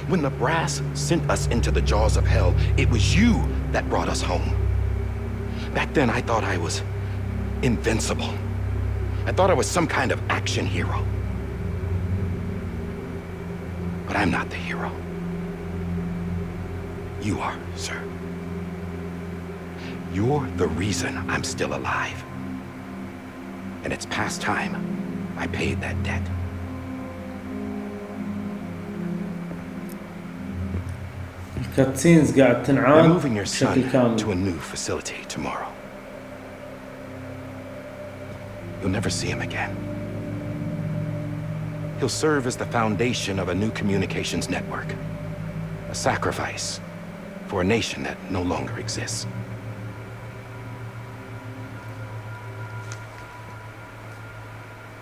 When the brass sent us into the jaws of hell, it was you that brought us home. Back then, I thought I was invincible. I thought I was some kind of action hero. But I'm not the hero. You are, sir. You're the reason I'm still alive. And it's past time I paid that debt. الكاتسينز قاعد They're تنعاد moving your son بشكل كامل. to a new facility tomorrow. You'll never see him again. He'll serve as the foundation of a new communications network. A sacrifice for a nation that no longer exists.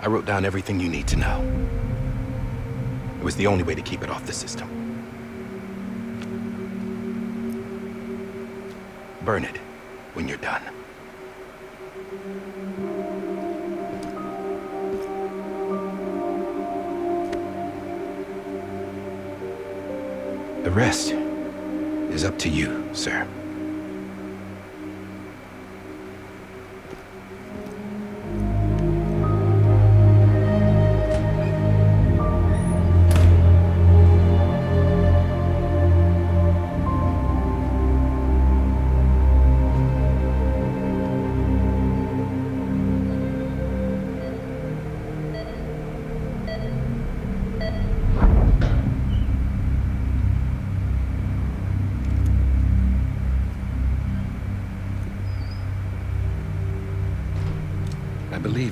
I wrote down everything you need to know. It was the only way to keep it off the system. Burn it when you're done. The rest is up to you, sir.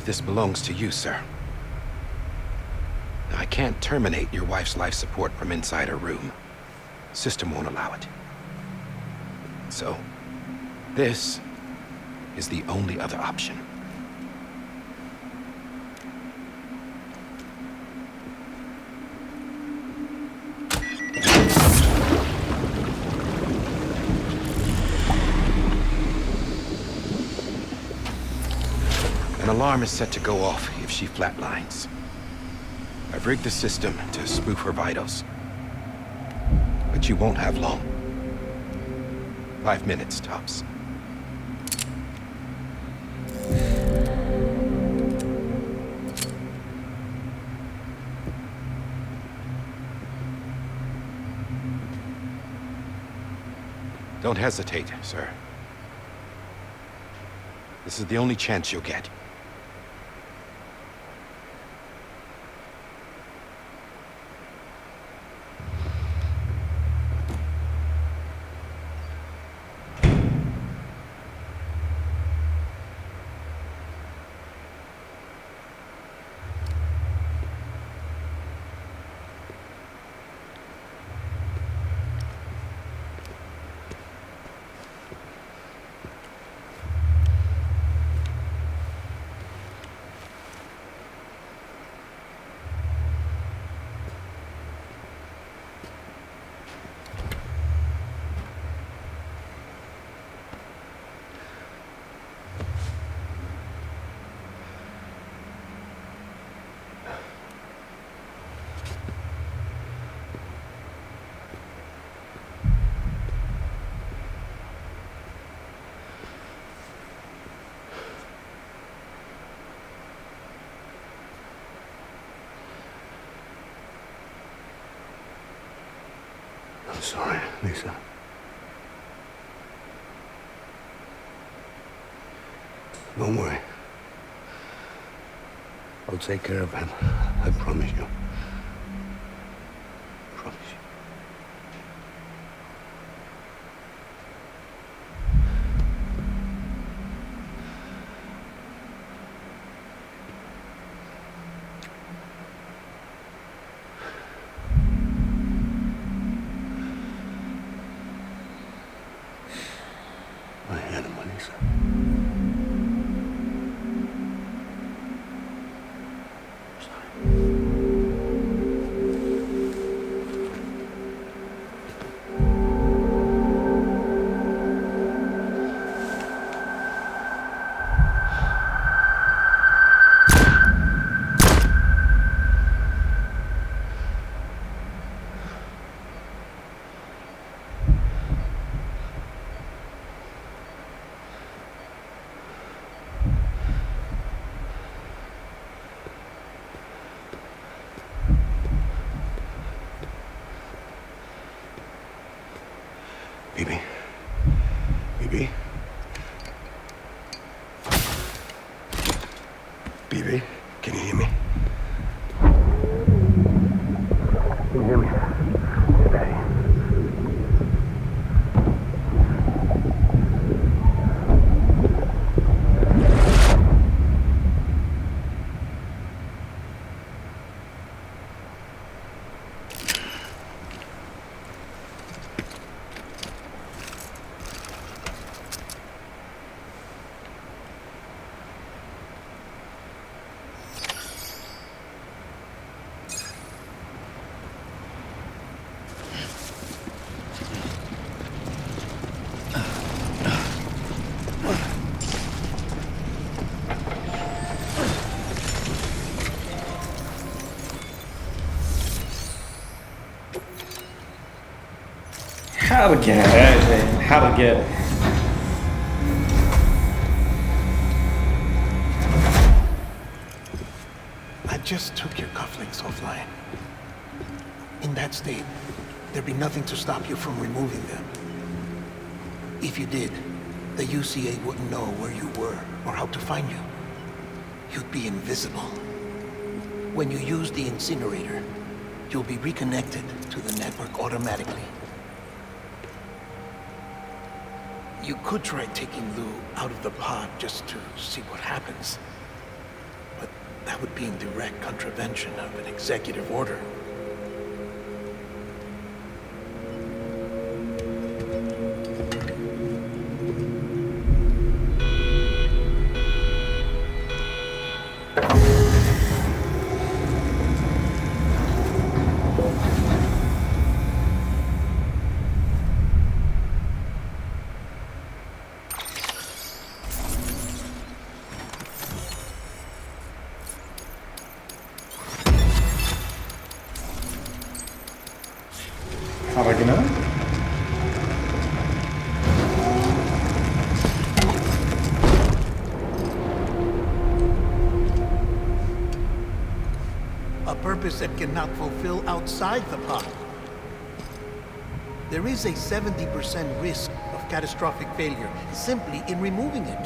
believe this belongs to you, sir. I can't terminate your wife's life support from inside her room. System won't allow it. So, this is the only other option. An alarm is set to go off if she flatlines. I've rigged the system to spoof her vitals. But you won't have long. 5 minutes, tops. Don't hesitate, sir. This is the only chance you'll get. I'm sorry, Lisa. Don't worry. I'll take care of him. I promise you. Promise you. I had him, Lisa. Bibi? Bibi? Bibi? Can you hear me? Can you hear me? Daddy. حرقة. I just took your cufflinks offline. In that state, there'd be nothing to stop you from removing them. If you did, the UCA wouldn't know where you were or how to find you. You'd be invisible. When you use the incinerator, you'll be reconnected to the network automatically. You could try taking Lou out of the pod just to see what happens. That would be in direct contravention of an executive order. حرقنا. A purpose that cannot fulfill outside the pod. There is a 70% risk of catastrophic failure simply in removing it.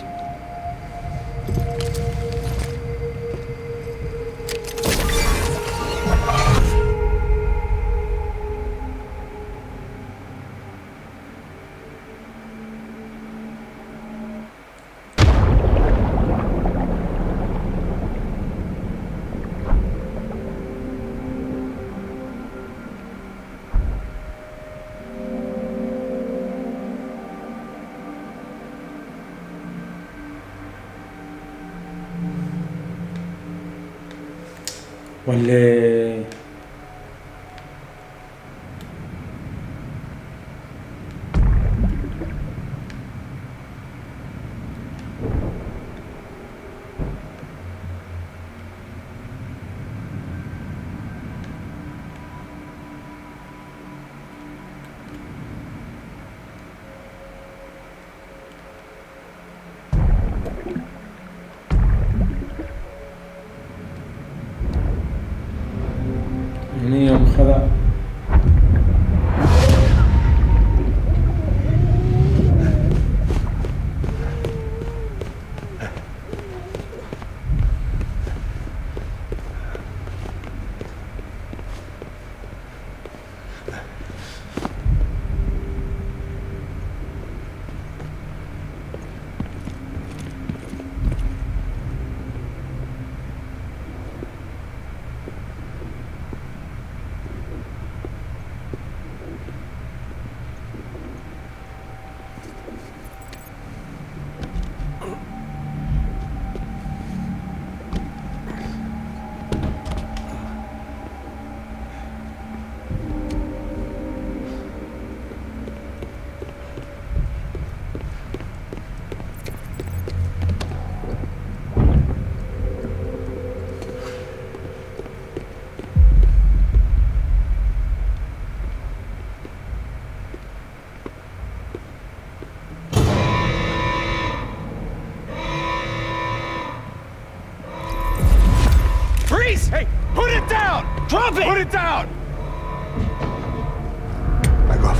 ولا هني يوم خذا Hey, put it down! Drop it! Put it down! Back off.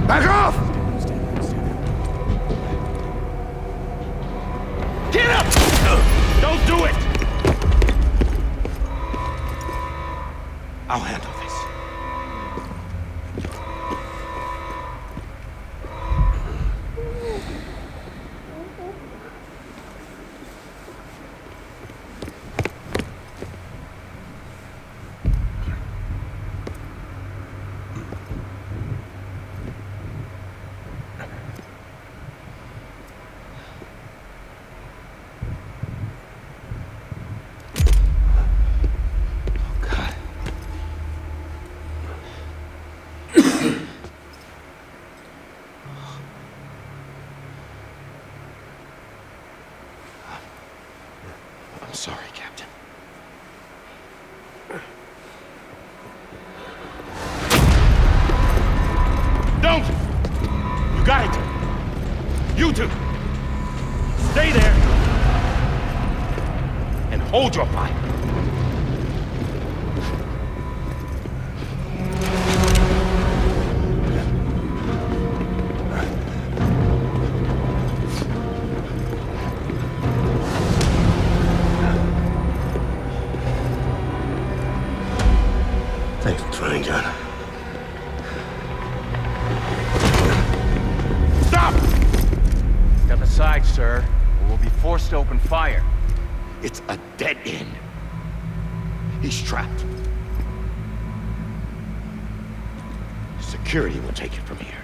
Back off! Get up! Don't do it! I'll handle this. I'm sorry, Captain. Don't! You got it! You two! Stay there! And hold your fire! Thanks for trying, John. Stop! Step aside, sir, or we'll be forced to open fire. It's a dead end. He's trapped. Security will take it from here.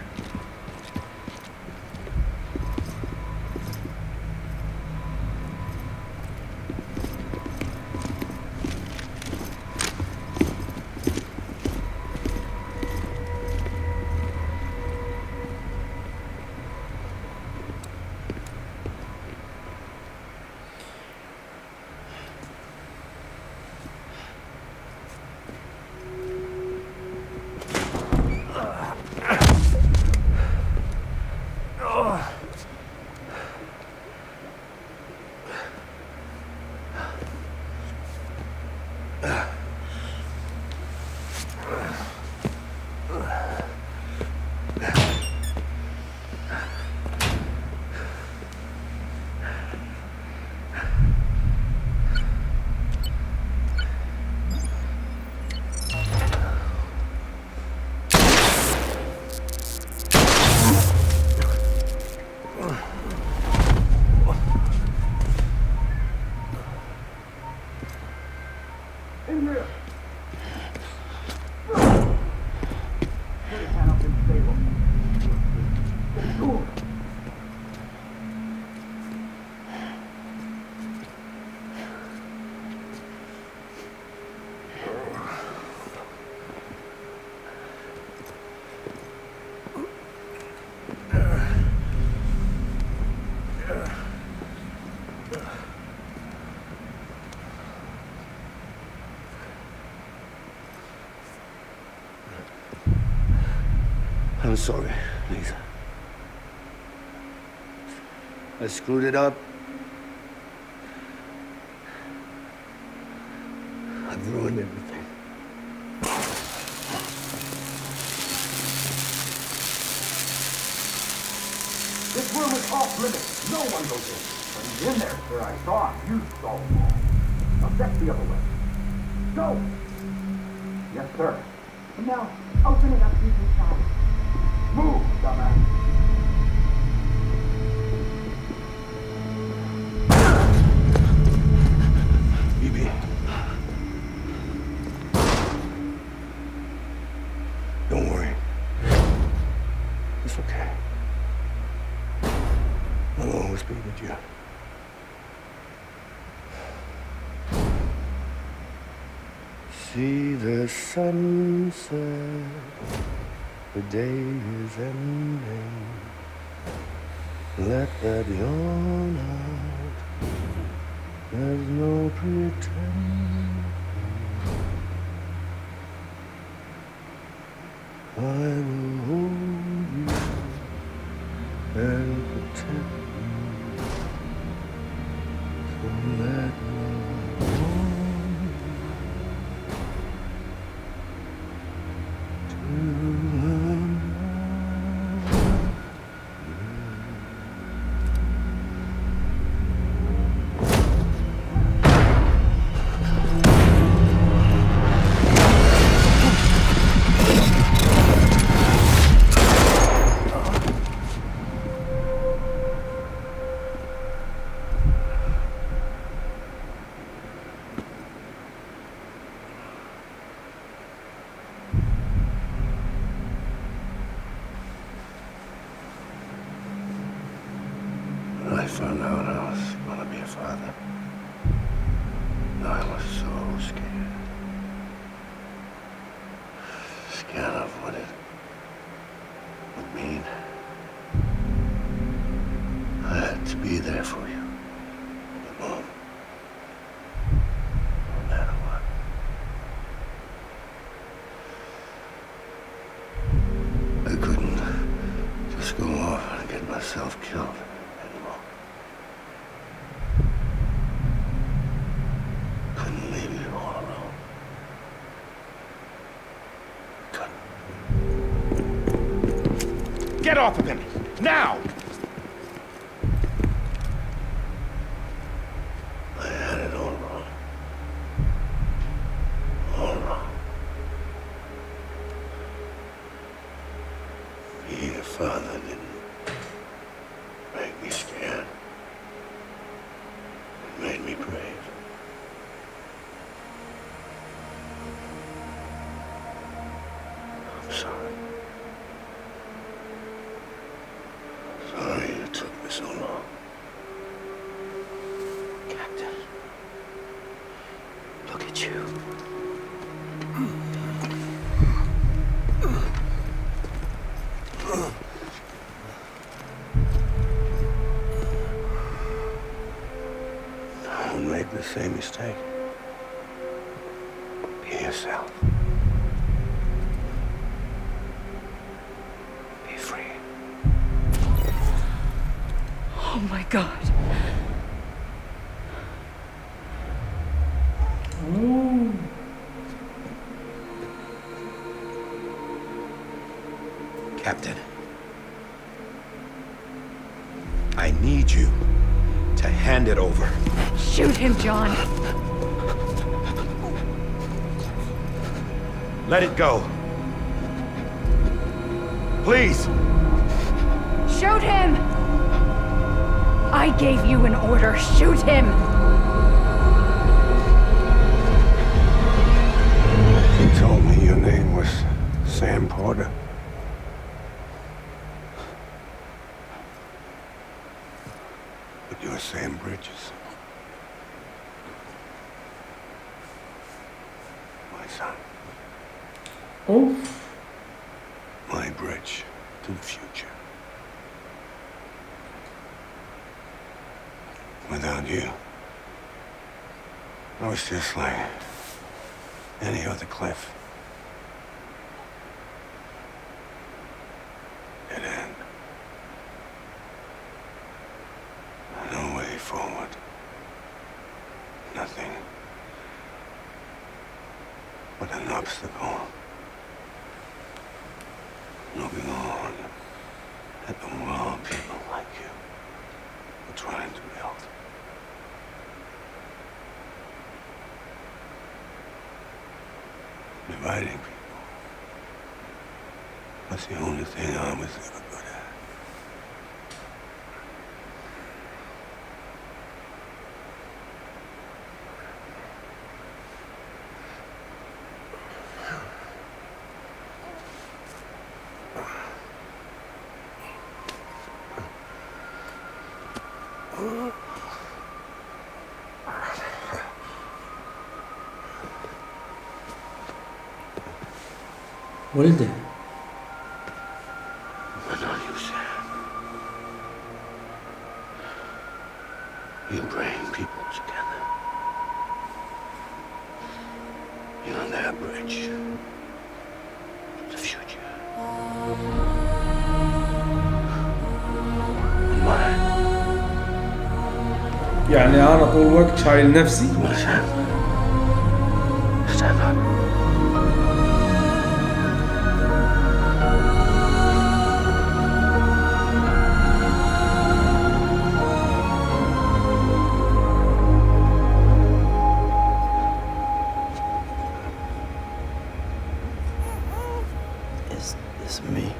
I'm sorry, Lisa. I screwed it up. I've ruined everything. This room is off limits. No one goes in. But he's in there, sir. I saw him. You saw him all. Now step the other way. Go! Yes, sir. No. Open it up deep inside. Move, dumbass. Phoebe. Don't worry. It's okay. I'll always be with you. See the sunset. The day is ending. Let that yawn out. There's no pretending. I will hold you and protect you. So let love warm you to I found out I was going to be a father. I was so scared. Scared of what it would mean. I had to be there for you. But Mom, no matter what. I couldn't just go off and get myself killed. Get off of him! Now! I had it all wrong. All wrong. Being a father didn't make me scared. It made me brave. sorry. Sorry it took me so long. Captain, look at you. Don't make the same mistake. Be yourself. Be free. Oh my God. Captain, I need you to hand it over. Shoot him, John. Let it go. Please. Shoot him! I gave you an order. Shoot him! You told me your name was Sam Porter. But you're Sam Bridges. My son. Oh. My bridge to the future. Without you, I was just like any other cliff. Dead end. No way forward. Nothing but an obstacle. Looking on at the world people like you are trying to build. Dividing people. That's the only thing I was ever good at. ولده. But not you, Sam. You bring people together. You're on that bridge to the future. Mine. يعني أنا طول الوقت شايل نفسي. Come on, Sam. Stand up. Is this me?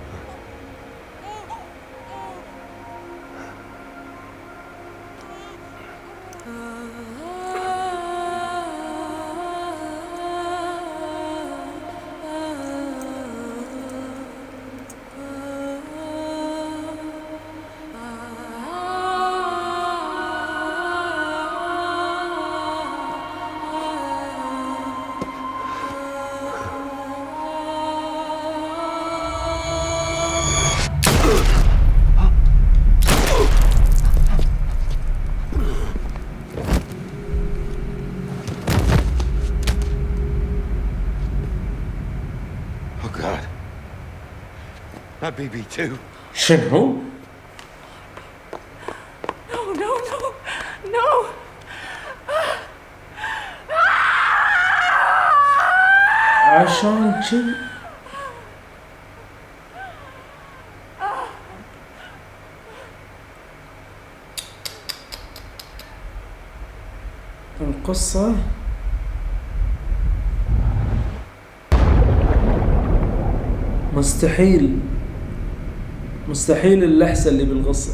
Not BB2. شنو؟ No, no, no, no! عشان شي القصة مستحيل اللحسة اللي بالقصة.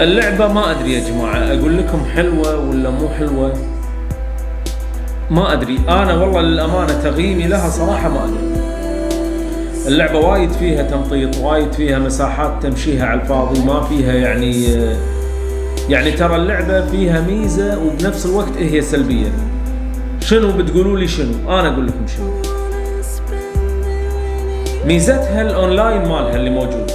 اللعبة ما ادري يا جماعة اقول لكم حلوة ولا مو حلوة، ما ادري. انا والله للامانة تقييمي لها صراحة ما ادري. اللعبة وايد فيها تمطيط، وايد فيها مساحات تمشيها على الفاضي، ما فيها يعني ترى اللعبة فيها ميزة وبنفس الوقت هي سلبية. شنو بتقولوا لي شنو؟ انا اقول لكم شنو. ميزتها الاونلاين مالها اللي موجود،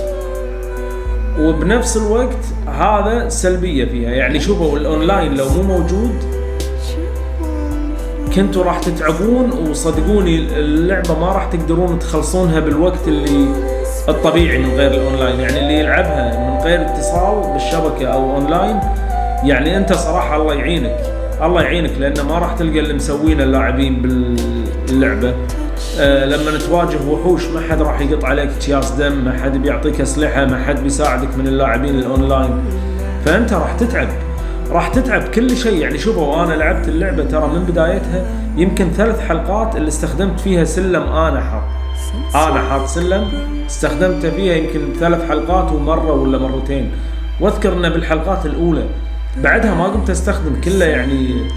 وبنفس الوقت هذا سلبية فيها. يعني شوفوا الاونلاين لو مو موجود كنتوا راح تتعبون، وصدقوني اللعبة ما راح تقدرون تخلصونها بالوقت اللي الطبيعي من غير الاونلاين. يعني اللي يلعبها من غير اتصال بالشبكة او اونلاين يعني انت صراحة الله يعينك، الله يعينك، لانه ما راح تلقى اللي مسوينه اللاعبين باللعبة. لما تواجه وحوش ما حد راح يقط عليك اكياس دم، ما حد بيعطيك اسلحة، ما حد بيساعدك من اللاعبين الاونلاين، فانت راح تتعب كل شيء. يعني شوفوا انا لعبت اللعبة ترى من بدايتها يمكن 3 حلقات اللي استخدمت فيها سلم، انا حاط سلم استخدمته فيها يمكن 3 حلقات ومرة ولا مرتين، واذكر انه بالحلقات الاولى بعدها ما قمت استخدم كله. يعني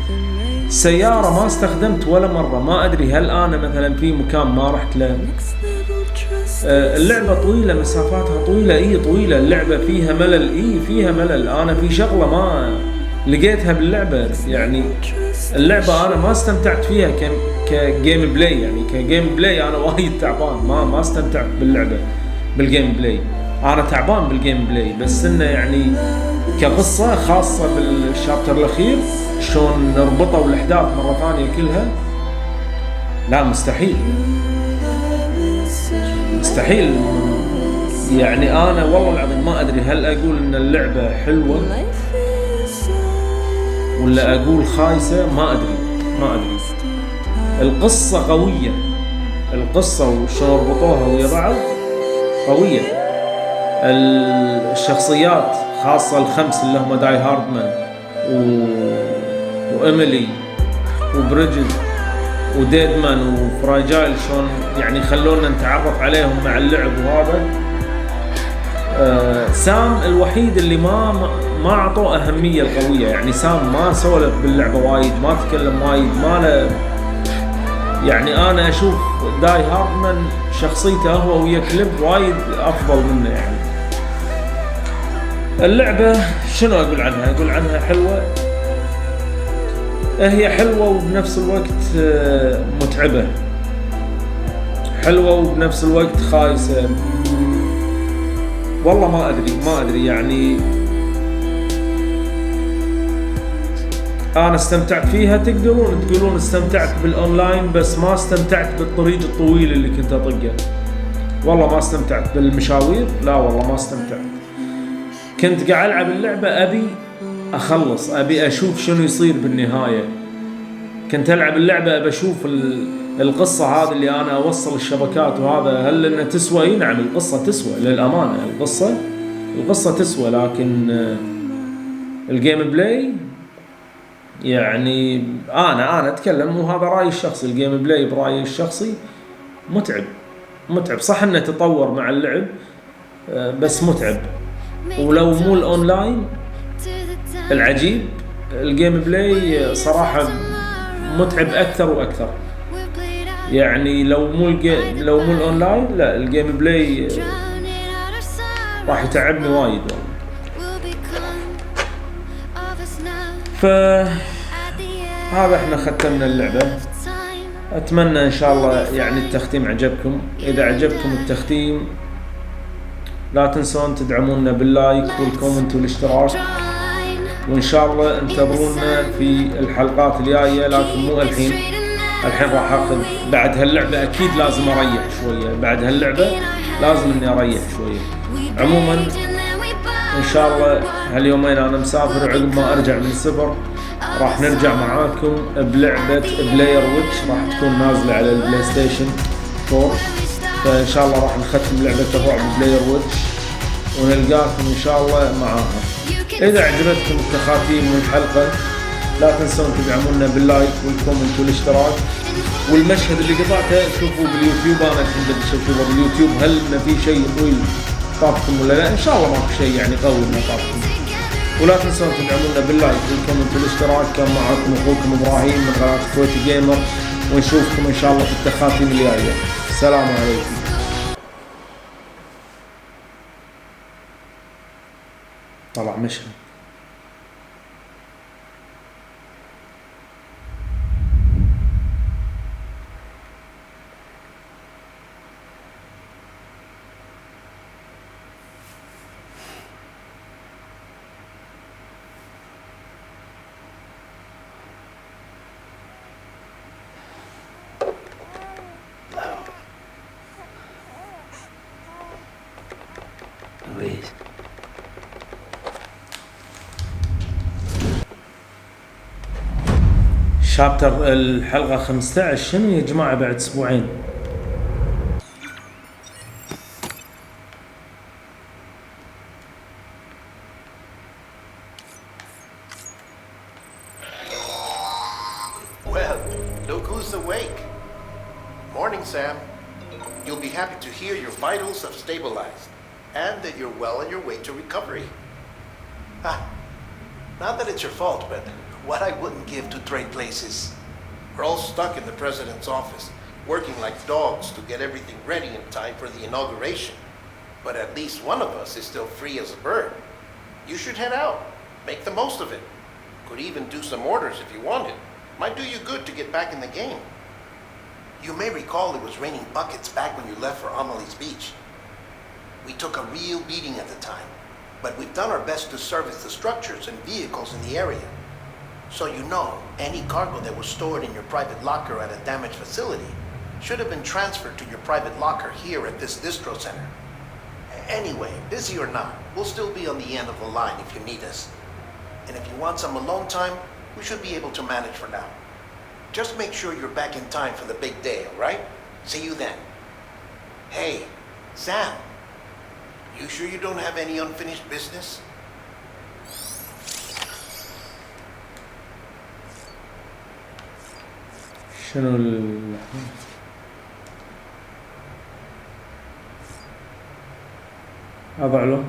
سيارة ما استخدمت ولا مرة، ما ادري هل انا مثلا في مكان ما رحت له. اللعبة طويلة، مسافاتها طويلة، طويلة. اللعبة فيها ملل، فيها ملل. انا في شغلة ما لقيتها باللعبة، يعني اللعبة انا ما استمتعت فيها كجيم بلاي. يعني كجيم بلاي انا وايد تعبان، ما استمتعت باللعبة بالجيم بلاي. انا تعبان بالجيم بلاي، بس انه يعني كقصة خاصة بالشابتر الاخير شلون نربطه والاحداث مرة ثانية كلها، لا مستحيل. يعني انا والله العظيم ما ادري هل اقول ان اللعبة حلوة ولا اقول خايسة، ما ادري. القصة قوية، القصة وشلون ربطوها ويا بعض قوية. الشخصيات خاصة الخمس اللي هم داي هاردمان وإيميلي وبريجيت وديدمان وفراجايل، شلون يعني خلونا نتعرف عليهم مع اللعب. وهذا سام الوحيد اللي ما عطوه أهمية القوية. يعني سام ما سولف باللعبة وايد، ما تكلم وايد، ما له. يعني أنا أشوف داي هاردمان شخصيته هو ويا كليب وايد أفضل منه. يعني اللعبة شنو أقول عنها؟ أقول عنها حلوة، هي حلوة وبنفس الوقت متعبة، حلوة وبنفس الوقت خايسة. والله ما أدري يعني أنا استمتعت فيها. تقدرون تقولون استمتعت بالأونلاين، بس ما استمتعت بالطريق الطويل اللي كنت أطقه. والله ما استمتعت بالمشاوير، لا والله ما استمتعت. كنت قاعد ألعب اللعبة أبي أخلص، أبي أشوف شنو يصير بالنهاية. كنت ألعب اللعبة أبي أشوف القصة هذه اللي أنا أوصل الشبكات وهذا، هل إنها تسوى؟ نعم القصة تسوى للأمانة، القصة تسوى، لكن الجيم بلاي يعني أنا أتكلم وهذا رأيي الشخصي. الجيم بلاي برأيي الشخصي متعب. صح إنه تطور مع اللعب بس متعب. ولو مو الأونلاين العجيب، الجيم بلاي صراحة متعب أكثر وأكثر. يعني لو مو الأونلاين، لا الجيم بلاي راح يتعبني وايد والله. فهذا احنا ختمنا اللعبة. أتمنى إن شاء الله يعني التختيم عجبكم. إذا عجبكم التختيم لا تنسون تدعمونا باللايك والكومنت والاشتراك، وإن شاء الله انتظرونا في الحلقات الجاية، لكن مو الحين راح أخذ بعد هاللعبة. أكيد لازم أريح شوية بعد هاللعبة، لازم إني أريح شوية. عموما إن شاء الله هاليومين أنا مسافر، عقب ما أرجع من السفر راح نرجع معاكم بلعبة بلاير ويتش، راح تكون نازلة على البلاي ستيشن 4. فإن شاء الله راح نختم لعبة الرعب بلاير ويتش ونلقاكم إن شاء الله معاها. إذا عجبتكم التخاتيم والحلقة لا تنسون تدعمونا باللايك والكومنت والاشتراك. والمشهد اللي قطعته شوفوا باليوتيوب، أنا الحين بدي أشوفه باليوتيوب هل إن في شيء طويل طافكم ولا لا. إن شاء الله ما في شيء يعني قوي ما طافكم. ولا تنسون تدعمونا باللايك والكومنت والاشتراك. كان معكم اخوكم ابراهيم من قناة كويتي جيمر، ونشوفكم ان شاء الله في التخاتيم الجاية. السلام عليكم. طلع مشهد Louise. شابتر الحلقة 15 شنو يا جماعة بعد اسبوعين؟ Well, look who's awake. Morning, Sam. You'll be happy to hear your vitals have stabilized and that you're well on your way to recovery. Not that it's your fault, but what I wouldn't give to trade places. We're all stuck in the president's office, working like dogs to get everything ready in time for the inauguration. But at least one of us is still free as a bird. You should head out. Make the most of it. Could even do some orders if you wanted. Might do you good to get back in the game. You may recall it was raining buckets back when you left for Amelie's Beach. We took a real beating at the time, but we've done our best to service the structures and vehicles in the area. So you know, any cargo that was stored in your private locker at a damaged facility should have been transferred to your private locker here at this distro center. Anyway, busy or not, we'll still be on the end of the line if you need us. And if you want some alone time, we should be able to manage for now. Just make sure you're back in time for the big day, all right? See you then. Hey, Sam, you sure you don't have any unfinished business? شنو اضع له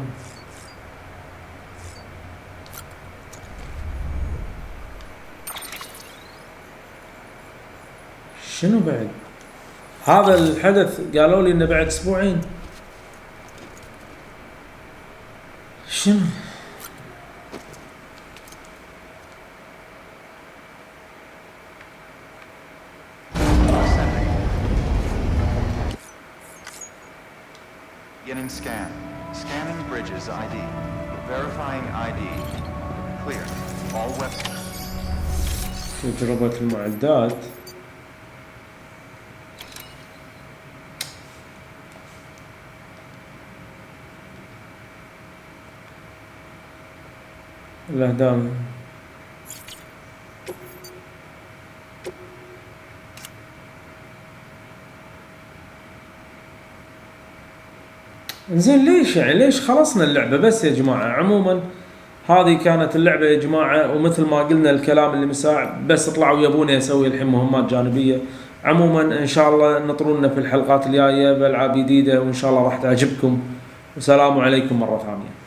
شنو بعد هذا الحدث؟ قالوا لي انه بعد اسبوعين. شنو Beginning scan. Scanning bridges ID. Verifying ID. Clear. All weapons. تجربة المعدات. الأهداف. زين ليش يعني ليش خلصنا اللعبة بس يا جماعة؟ عموما هذه كانت اللعبة يا جماعة، ومثل ما قلنا الكلام اللي مساع بس طلعوا يبوني اسوي الحين مهمات جانبية. عموما ان شاء الله نطرونا في الحلقات الجاية بألعاب جديدة وان شاء الله راح تعجبكم، والسلام عليكم مرة ثانية.